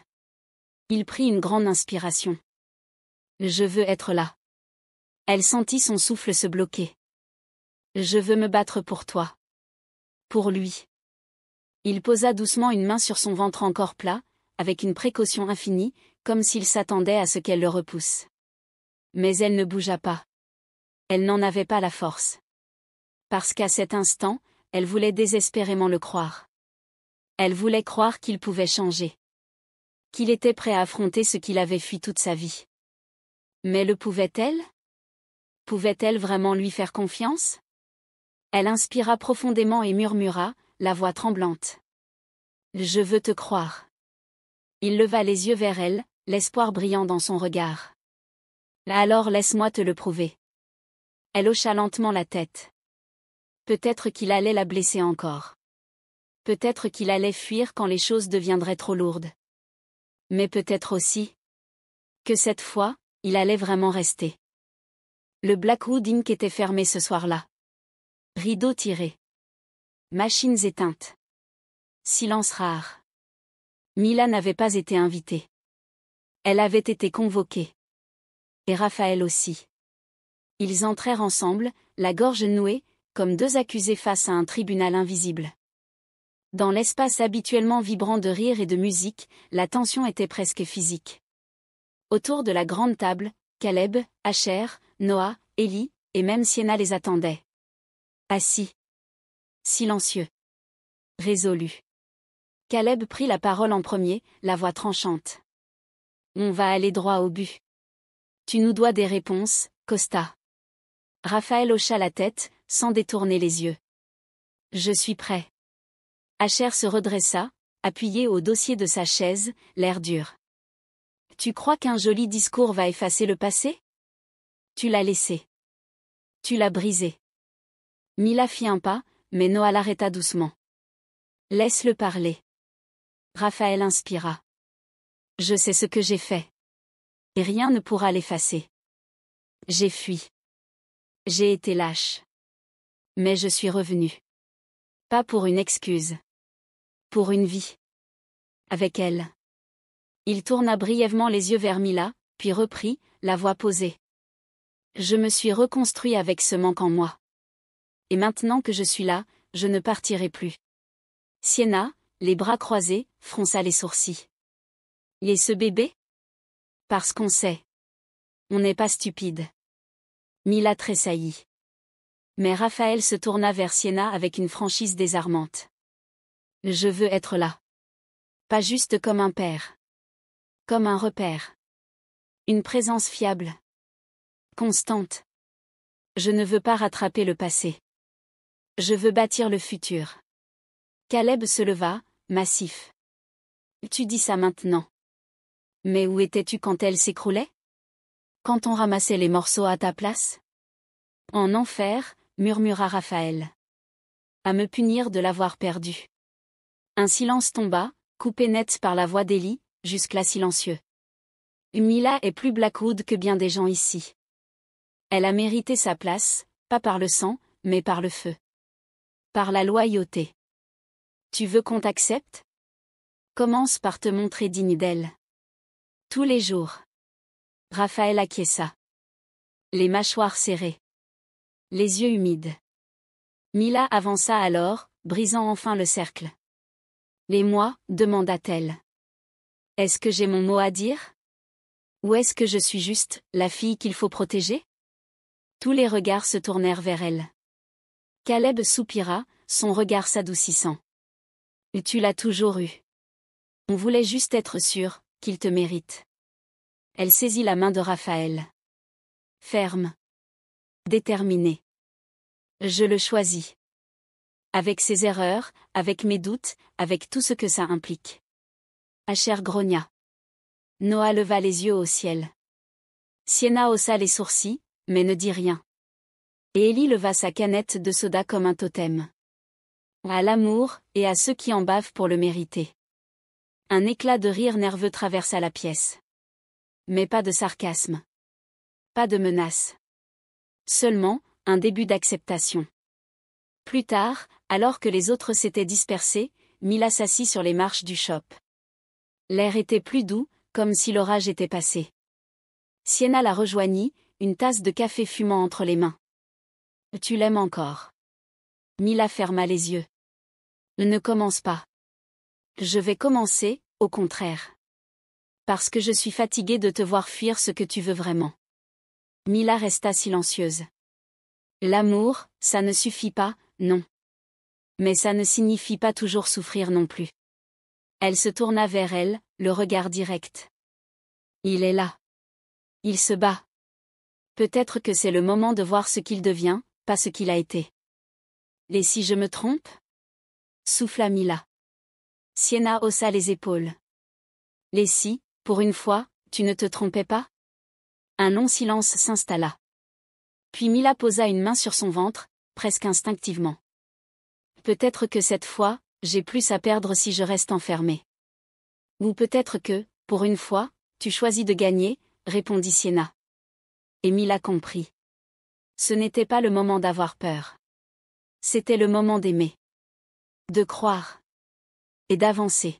S1: Il prit une grande inspiration. Je veux être là. Elle sentit son souffle se bloquer. Je veux me battre pour toi. Pour lui. Il posa doucement une main sur son ventre encore plat, avec une précaution infinie, comme s'il s'attendait à ce qu'elle le repousse. Mais elle ne bougea pas. Elle n'en avait pas la force. Parce qu'à cet instant, elle voulait désespérément le croire. Elle voulait croire qu'il pouvait changer. Qu'il était prêt à affronter ce qu'il avait fui toute sa vie. Mais le pouvait-elle? Pouvait-elle vraiment lui faire confiance? Elle inspira profondément et murmura, la voix tremblante. Je veux te croire. Il leva les yeux vers elle, l'espoir brillant dans son regard. Alors laisse-moi te le prouver. Elle hocha lentement la tête. Peut-être qu'il allait la blesser encore. Peut-être qu'il allait fuir quand les choses deviendraient trop lourdes. Mais peut-être aussi que cette fois, il allait vraiment rester. Le Blackwood Inc était fermé ce soir-là. Rideaux tirés. Machines éteintes. Silence rare. Mila n'avait pas été invitée. Elle avait été convoquée. Et Raphaël aussi. Ils entrèrent ensemble, la gorge nouée, comme deux accusés face à un tribunal invisible. Dans l'espace habituellement vibrant de rire et de musique, la tension était presque physique. Autour de la grande table, Caleb, Asher, Noah, Ellie, et même Sienna les attendaient. Assis. Silencieux. Résolus. Caleb prit la parole en premier, la voix tranchante. On va aller droit au but. Tu nous dois des réponses, Costa. Raphaël hocha la tête, sans détourner les yeux. Je suis prêt. Asher se redressa, appuyé au dossier de sa chaise, l'air dur. Tu crois qu'un joli discours va effacer le passé? Tu l'as laissé. Tu l'as brisé. Mila fit un pas, mais Noah l'arrêta doucement. Laisse-le parler. Raphaël inspira. Je sais ce que j'ai fait. Et rien ne pourra l'effacer. J'ai fui. J'ai été lâche. Mais je suis revenu. Pas pour une excuse. Pour une vie. Avec elle. Il tourna brièvement les yeux vers Mila, puis reprit, la voix posée. Je me suis reconstruit avec ce manque en moi. Et maintenant que je suis là, je ne partirai plus. Sienna, les bras croisés, fronça les sourcils. Et ce bébé? Parce qu'on sait. On n'est pas stupide. Mila tressaillit. Mais Raphaël se tourna vers Sienna avec une franchise désarmante. Je veux être là. Pas juste comme un père. Comme un repère. Une présence fiable. Constante. Je ne veux pas rattraper le passé. Je veux bâtir le futur. Caleb se leva, massif. Tu dis ça maintenant. Mais où étais-tu quand elle s'écroulait? Quand on ramassait les morceaux à ta place? En enfer, murmura Raphaël. À me punir de l'avoir perdue. Un silence tomba, coupé net par la voix d'Ellie, jusque-là silencieux. Mila est plus Blackwood que bien des gens ici. Elle a mérité sa place, pas par le sang, mais par le feu. Par la loyauté. Tu veux qu'on t'accepte? Commence par te montrer digne d'elle. Tous les jours. Raphaël acquiesça. Les mâchoires serrées. Les yeux humides. Mila avança alors, brisant enfin le cercle. Les moi, demanda-t-elle. Est-ce que j'ai mon mot à dire? Ou est-ce que je suis juste la fille qu'il faut protéger? Tous les regards se tournèrent vers elle. Caleb soupira, son regard s'adoucissant. Tu l'as toujours eu. On voulait juste être sûr qu'il te mérite. Elle saisit la main de Raphaël. Ferme. Déterminée. Je le choisis. Avec ses erreurs, avec mes doutes, avec tout ce que ça implique. Asher grogna. Noah leva les yeux au ciel. Sienna haussa les sourcils, mais ne dit rien. Et Ellie leva sa canette de soda comme un totem. À l'amour, et à ceux qui en bavent pour le mériter. Un éclat de rire nerveux traversa la pièce. Mais pas de sarcasme. Pas de menace. Seulement, un début d'acceptation. Plus tard, alors que les autres s'étaient dispersés, Mila s'assit sur les marches du shop. L'air était plus doux, comme si l'orage était passé. Sienna la rejoignit, une tasse de café fumant entre les mains. Tu l'aimes encore. Mila ferma les yeux. Ne commence pas. Je vais commencer, au contraire. Parce que je suis fatiguée de te voir fuir ce que tu veux vraiment. Mila resta silencieuse. L'amour, ça ne suffit pas, non. Mais ça ne signifie pas toujours souffrir non plus. Elle se tourna vers elle, le regard direct. Il est là. Il se bat. Peut-être que c'est le moment de voir ce qu'il devient, pas ce qu'il a été. Et si je me trompe? Souffla Mila. Sienna haussa les épaules. Et si, pour une fois, tu ne te trompais pas? Un long silence s'installa. Puis Mila posa une main sur son ventre, presque instinctivement. Peut-être que cette fois, j'ai plus à perdre si je reste enfermée. Ou peut-être que, pour une fois, tu choisis de gagner, répondit Sienna. Et Mila comprit. Ce n'était pas le moment d'avoir peur. C'était le moment d'aimer. De croire. Et d'avancer.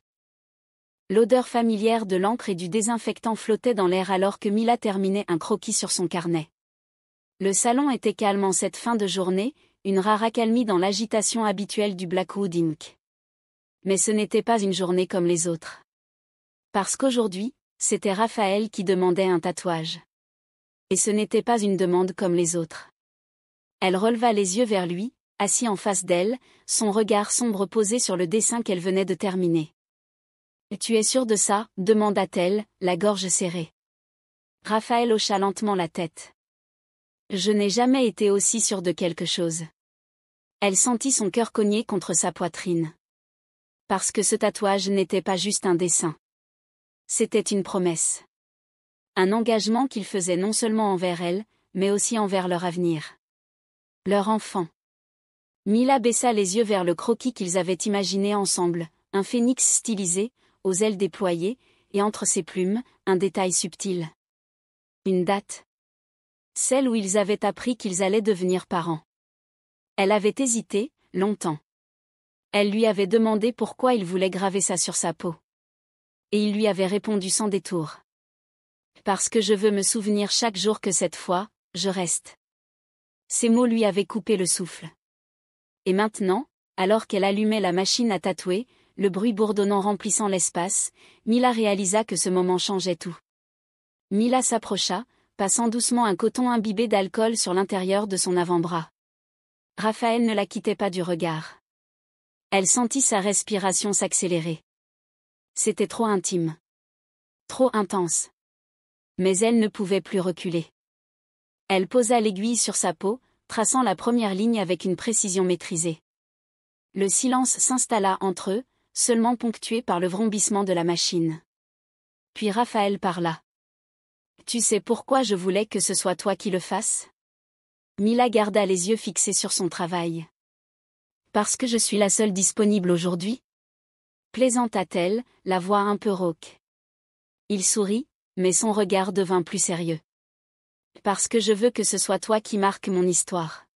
S1: L'odeur familière de l'encre et du désinfectant flottait dans l'air alors que Mila terminait un croquis sur son carnet. Le salon était calme en cette fin de journée, une rare accalmie dans l'agitation habituelle du Blackwood Inc. Mais ce n'était pas une journée comme les autres. Parce qu'aujourd'hui, c'était Raphaël qui demandait un tatouage. Et ce n'était pas une demande comme les autres. Elle releva les yeux vers lui, assis en face d'elle, son regard sombre posé sur le dessin qu'elle venait de terminer. Tu es sûr de ça? Demanda-t-elle, la gorge serrée. Raphaël hocha lentement la tête. Je n'ai jamais été aussi sûre de quelque chose. Elle sentit son cœur cogner contre sa poitrine. Parce que ce tatouage n'était pas juste un dessin. C'était une promesse. Un engagement qu'il faisait non seulement envers elle, mais aussi envers leur avenir. Leur enfant. Mila baissa les yeux vers le croquis qu'ils avaient imaginé ensemble, un phénix stylisé, aux ailes déployées, et entre ses plumes, un détail subtil. Une date. Celle où ils avaient appris qu'ils allaient devenir parents. Elle avait hésité, longtemps. Elle lui avait demandé pourquoi il voulait graver ça sur sa peau. Et il lui avait répondu sans détour. Parce que je veux me souvenir chaque jour que cette fois, je reste. Ces mots lui avaient coupé le souffle. Et maintenant, alors qu'elle allumait la machine à tatouer, le bruit bourdonnant remplissant l'espace, Mila réalisa que ce moment changeait tout. Mila s'approcha, passant doucement un coton imbibé d'alcool sur l'intérieur de son avant-bras. Raphaël ne la quittait pas du regard. Elle sentit sa respiration s'accélérer. C'était trop intime. Trop intense. Mais elle ne pouvait plus reculer. Elle posa l'aiguille sur sa peau, traçant la première ligne avec une précision maîtrisée. Le silence s'installa entre eux, seulement ponctué par le vrombissement de la machine. Puis Raphaël parla. « Tu sais pourquoi je voulais que ce soit toi qui le fasses ?» Mila garda les yeux fixés sur son travail. « Parce que je suis la seule disponible aujourd'hui ?» plaisanta-t-elle, la voix un peu rauque. Il sourit, mais son regard devint plus sérieux. « Parce que je veux que ce soit toi qui marques mon histoire. »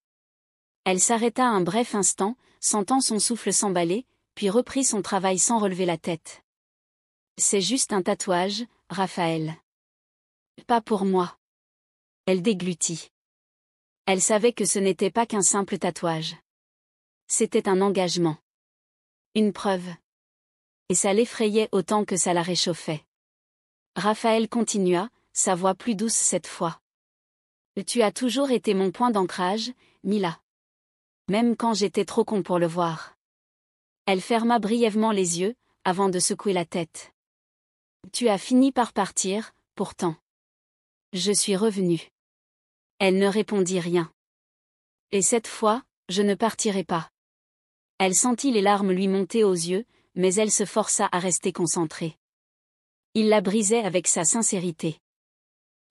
S1: Elle s'arrêta un bref instant, sentant son souffle s'emballer, puis reprit son travail sans relever la tête. « C'est juste un tatouage, Raphaël. » « Pas pour moi. » Elle déglutit. Elle savait que ce n'était pas qu'un simple tatouage. C'était un engagement. Une preuve. Et ça l'effrayait autant que ça la réchauffait. Raphaël continua, sa voix plus douce cette fois. « Tu as toujours été mon point d'ancrage, Mila. Même quand j'étais trop con pour le voir. » Elle ferma brièvement les yeux, avant de secouer la tête. « Tu as fini par partir, pourtant. » Je suis revenue. Elle ne répondit rien. Et cette fois, je ne partirai pas. Elle sentit les larmes lui monter aux yeux, mais elle se força à rester concentrée. Il la brisait avec sa sincérité.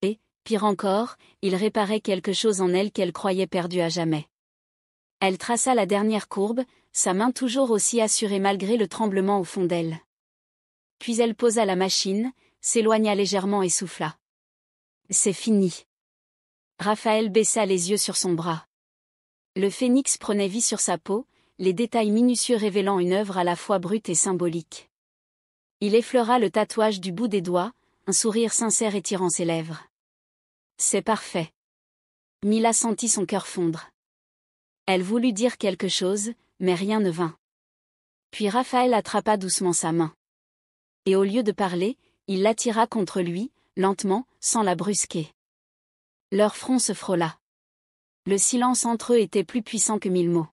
S1: Et, pire encore, il réparait quelque chose en elle qu'elle croyait perdue à jamais. Elle traça la dernière courbe, sa main toujours aussi assurée malgré le tremblement au fond d'elle. Puis elle posa la machine, s'éloigna légèrement et souffla. C'est fini. Raphaël baissa les yeux sur son bras. Le phénix prenait vie sur sa peau, les détails minutieux révélant une œuvre à la fois brute et symbolique. Il effleura le tatouage du bout des doigts, un sourire sincère étirant ses lèvres. C'est parfait. Mila sentit son cœur fondre. Elle voulut dire quelque chose, mais rien ne vint. Puis Raphaël attrapa doucement sa main. Et au lieu de parler, il l'attira contre lui, lentement, sans la brusquer. Leur front se frôla. Le silence entre eux était plus puissant que 1000 mots.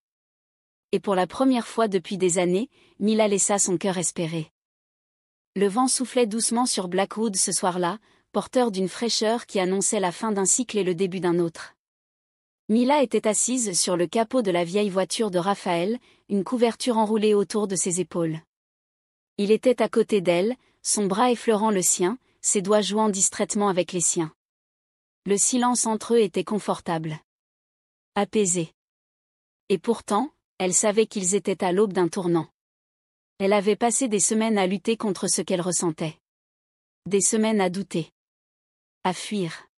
S1: Et pour la première fois depuis des années, Mila laissa son cœur espérer. Le vent soufflait doucement sur Blackwood ce soir-là, porteur d'une fraîcheur qui annonçait la fin d'un cycle et le début d'un autre. Mila était assise sur le capot de la vieille voiture de Raphaël, une couverture enroulée autour de ses épaules. Il était à côté d'elle, son bras effleurant le sien, ses doigts jouant distraitement avec les siens. Le silence entre eux était confortable. Apaisé. Et pourtant, elle savait qu'ils étaient à l'aube d'un tournant. Elle avait passé des semaines à lutter contre ce qu'elle ressentait. Des semaines à douter. À fuir.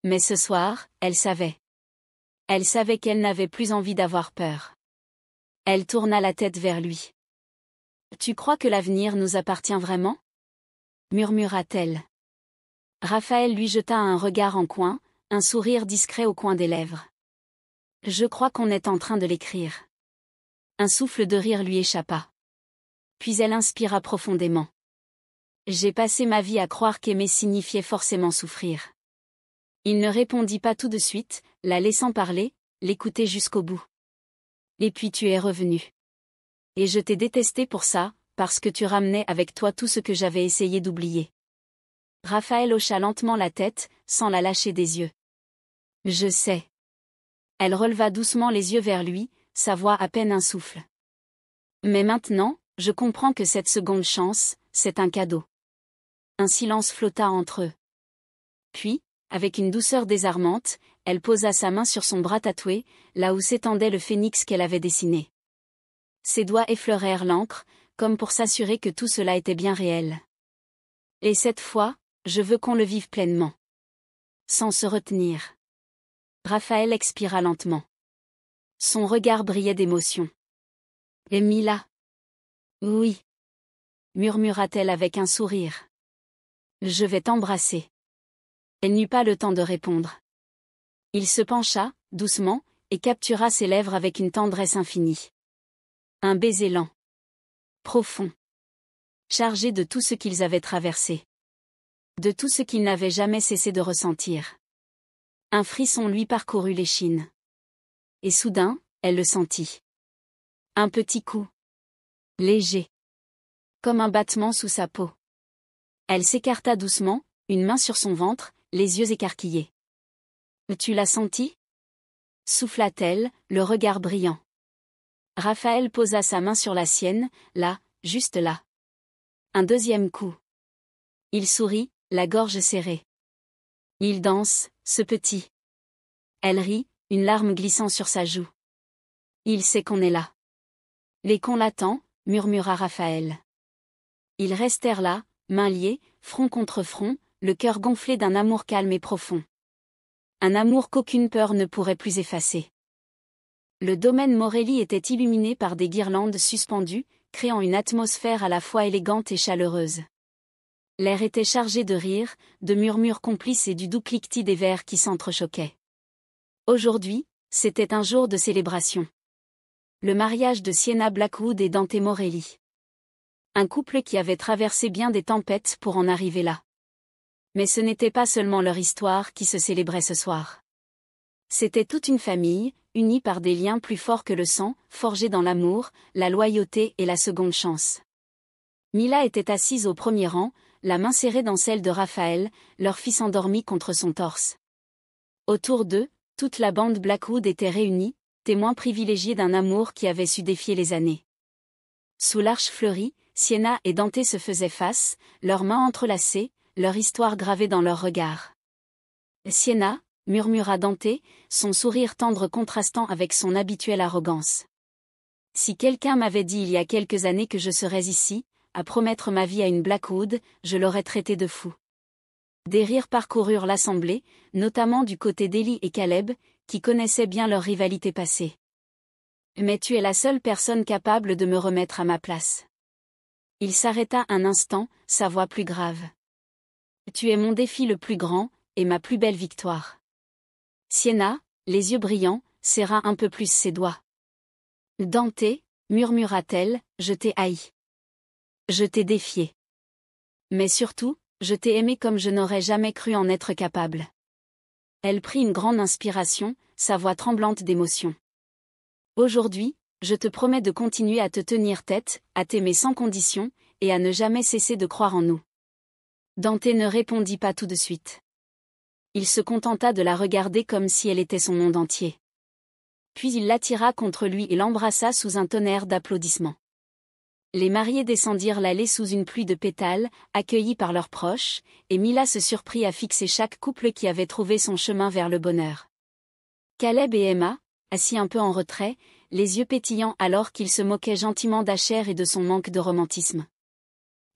S1: Mais ce soir, elle savait. Elle savait qu'elle n'avait plus envie d'avoir peur. Elle tourna la tête vers lui. « Tu crois que l'avenir nous appartient vraiment ?» murmura-t-elle. Raphaël lui jeta un regard en coin, un sourire discret au coin des lèvres. « Je crois qu'on est en train de l'écrire. » Un souffle de rire lui échappa. Puis elle inspira profondément. « J'ai passé ma vie à croire qu'aimer signifiait forcément souffrir. » Il ne répondit pas tout de suite, la laissant parler, l'écouter jusqu'au bout. « Et puis tu es revenu. Et je t'ai détesté pour ça, parce que tu ramenais avec toi tout ce que j'avais essayé d'oublier. Raphaël hocha lentement la tête, sans la lâcher des yeux. Je sais. Elle releva doucement les yeux vers lui, sa voix à peine un souffle. Mais maintenant, je comprends que cette seconde chance, c'est un cadeau. Un silence flotta entre eux. Puis, avec une douceur désarmante, elle posa sa main sur son bras tatoué, là où s'étendait le phénix qu'elle avait dessiné. Ses doigts effleurèrent l'encre, comme pour s'assurer que tout cela était bien réel. Et cette fois, je veux qu'on le vive pleinement. Sans se retenir. Raphaël expira lentement. Son regard brillait d'émotion. Et Mila? Oui. Murmura-t-elle avec un sourire. Je vais t'embrasser. Elle n'eut pas le temps de répondre. Il se pencha, doucement, et captura ses lèvres avec une tendresse infinie. Un baiser lent. Profond. Chargé de tout ce qu'ils avaient traversé. De tout ce qu'ils n'avaient jamais cessé de ressentir. Un frisson lui parcourut l'échine. Et soudain, elle le sentit. Un petit coup. Léger. Comme un battement sous sa peau. Elle s'écarta doucement, une main sur son ventre, les yeux écarquillés. Tu l'as senti? Souffla-t-elle, le regard brillant. Raphaël posa sa main sur la sienne, là, juste là. Un deuxième coup. Il sourit, la gorge serrée. Il danse, ce petit. Elle rit, une larme glissant sur sa joue. Il sait qu'on est là. Les qu'on l'attend, murmura Raphaël. Ils restèrent là, mains liées, front contre front, le cœur gonflé d'un amour calme et profond. Un amour qu'aucune peur ne pourrait plus effacer. Le domaine Morelli était illuminé par des guirlandes suspendues, créant une atmosphère à la fois élégante et chaleureuse. L'air était chargé de rires, de murmures complices et du doux cliquetis des verres qui s'entrechoquaient. Aujourd'hui, c'était un jour de célébration. Le mariage de Sienna Blackwood et Dante Morelli. Un couple qui avait traversé bien des tempêtes pour en arriver là. Mais ce n'était pas seulement leur histoire qui se célébrait ce soir. C'était toute une famille, unie par des liens plus forts que le sang, forgés dans l'amour, la loyauté et la seconde chance. Mila était assise au premier rang, la main serrée dans celle de Raphaël, leur fils endormi contre son torse. Autour d'eux, toute la bande Blackwood était réunie, témoins privilégiés d'un amour qui avait su défier les années. Sous l'arche fleurie, Sienna et Dante se faisaient face, leurs mains entrelacées, leur histoire gravée dans leurs regards. Sienna, murmura Dante, son sourire tendre contrastant avec son habituelle arrogance. Si quelqu'un m'avait dit il y a quelques années que je serais ici, à promettre ma vie à une Blackwood, je l'aurais traité de fou. Des rires parcoururent l'assemblée, notamment du côté d'Ellie et Caleb, qui connaissaient bien leur rivalité passée. Mais tu es la seule personne capable de me remettre à ma place. Il s'arrêta un instant, sa voix plus grave. Tu es mon défi le plus grand, et ma plus belle victoire. Sienna, les yeux brillants, serra un peu plus ses doigts. Dante, murmura-t-elle, je t'ai haï. Je t'ai défié. Mais surtout, je t'ai aimé comme je n'aurais jamais cru en être capable. Elle prit une grande inspiration, sa voix tremblante d'émotion. Aujourd'hui, je te promets de continuer à te tenir tête, à t'aimer sans condition, et à ne jamais cesser de croire en nous. Dante ne répondit pas tout de suite. Il se contenta de la regarder comme si elle était son monde entier. Puis il l'attira contre lui et l'embrassa sous un tonnerre d'applaudissements. Les mariés descendirent l'allée sous une pluie de pétales, accueillis par leurs proches, et Mila se surprit à fixer chaque couple qui avait trouvé son chemin vers le bonheur. Caleb et Emma, assis un peu en retrait, les yeux pétillants alors qu'ils se moquaient gentiment d'Asher et de son manque de romantisme.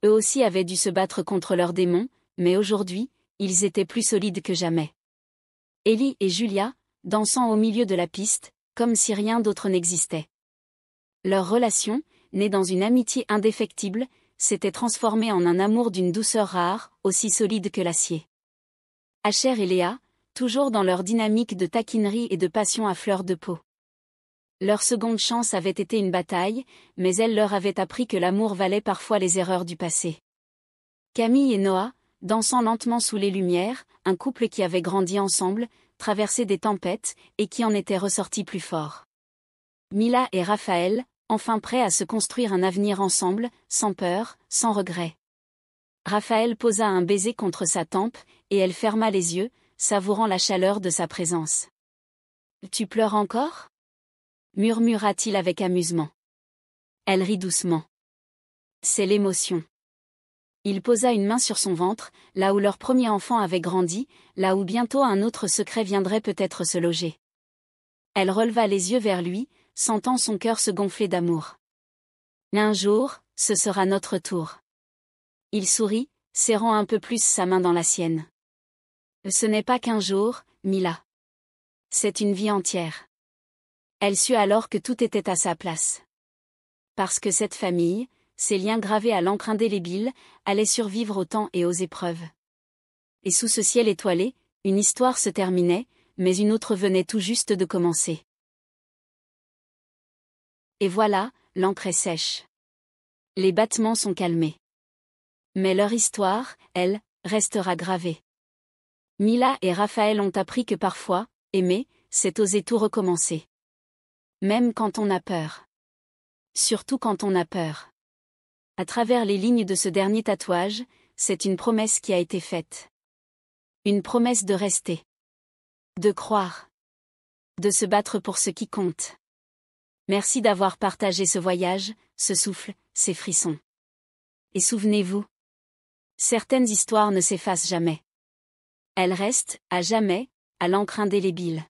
S1: Eux aussi avaient dû se battre contre leurs démons, mais aujourd'hui, ils étaient plus solides que jamais. Ellie et Julia, dansant au milieu de la piste, comme si rien d'autre n'existait. Leur relation, née dans une amitié indéfectible, s'était transformée en un amour d'une douceur rare, aussi solide que l'acier. Asher et Léa, toujours dans leur dynamique de taquinerie et de passion à fleur de peau. Leur seconde chance avait été une bataille, mais elle leur avait appris que l'amour valait parfois les erreurs du passé. Camille et Noah, dansant lentement sous les lumières, un couple qui avait grandi ensemble, traversé des tempêtes, et qui en était ressorti plus fort. Mila et Raphaël, enfin prêts à se construire un avenir ensemble, sans peur, sans regret. Raphaël posa un baiser contre sa tempe, et elle ferma les yeux, savourant la chaleur de sa présence. « Tu pleures encore ?» murmura-t-il avec amusement. Elle rit doucement. C'est l'émotion. Il posa une main sur son ventre, là où leur premier enfant avait grandi, là où bientôt un autre secret viendrait peut-être se loger. Elle releva les yeux vers lui, sentant son cœur se gonfler d'amour. Un jour, ce sera notre tour. Il sourit, serrant un peu plus sa main dans la sienne. Ce n'est pas qu'un jour, Mila. C'est une vie entière. Elle sut alors que tout était à sa place. Parce que cette famille, ces liens gravés à l'encre indélébile, allaient survivre au temps et aux épreuves. Et sous ce ciel étoilé, une histoire se terminait, mais une autre venait tout juste de commencer. Et voilà, l'encre est sèche. Les battements sont calmés. Mais leur histoire, elle, restera gravée. Mila et Raphaël ont appris que parfois, aimer, c'est oser tout recommencer. Même quand on a peur. Surtout quand on a peur. À travers les lignes de ce dernier tatouage, c'est une promesse qui a été faite. Une promesse de rester. De croire. De se battre pour ce qui compte. Merci d'avoir partagé ce voyage, ce souffle, ces frissons. Et souvenez-vous. Certaines histoires ne s'effacent jamais. Elles restent, à jamais, à l'encre indélébile.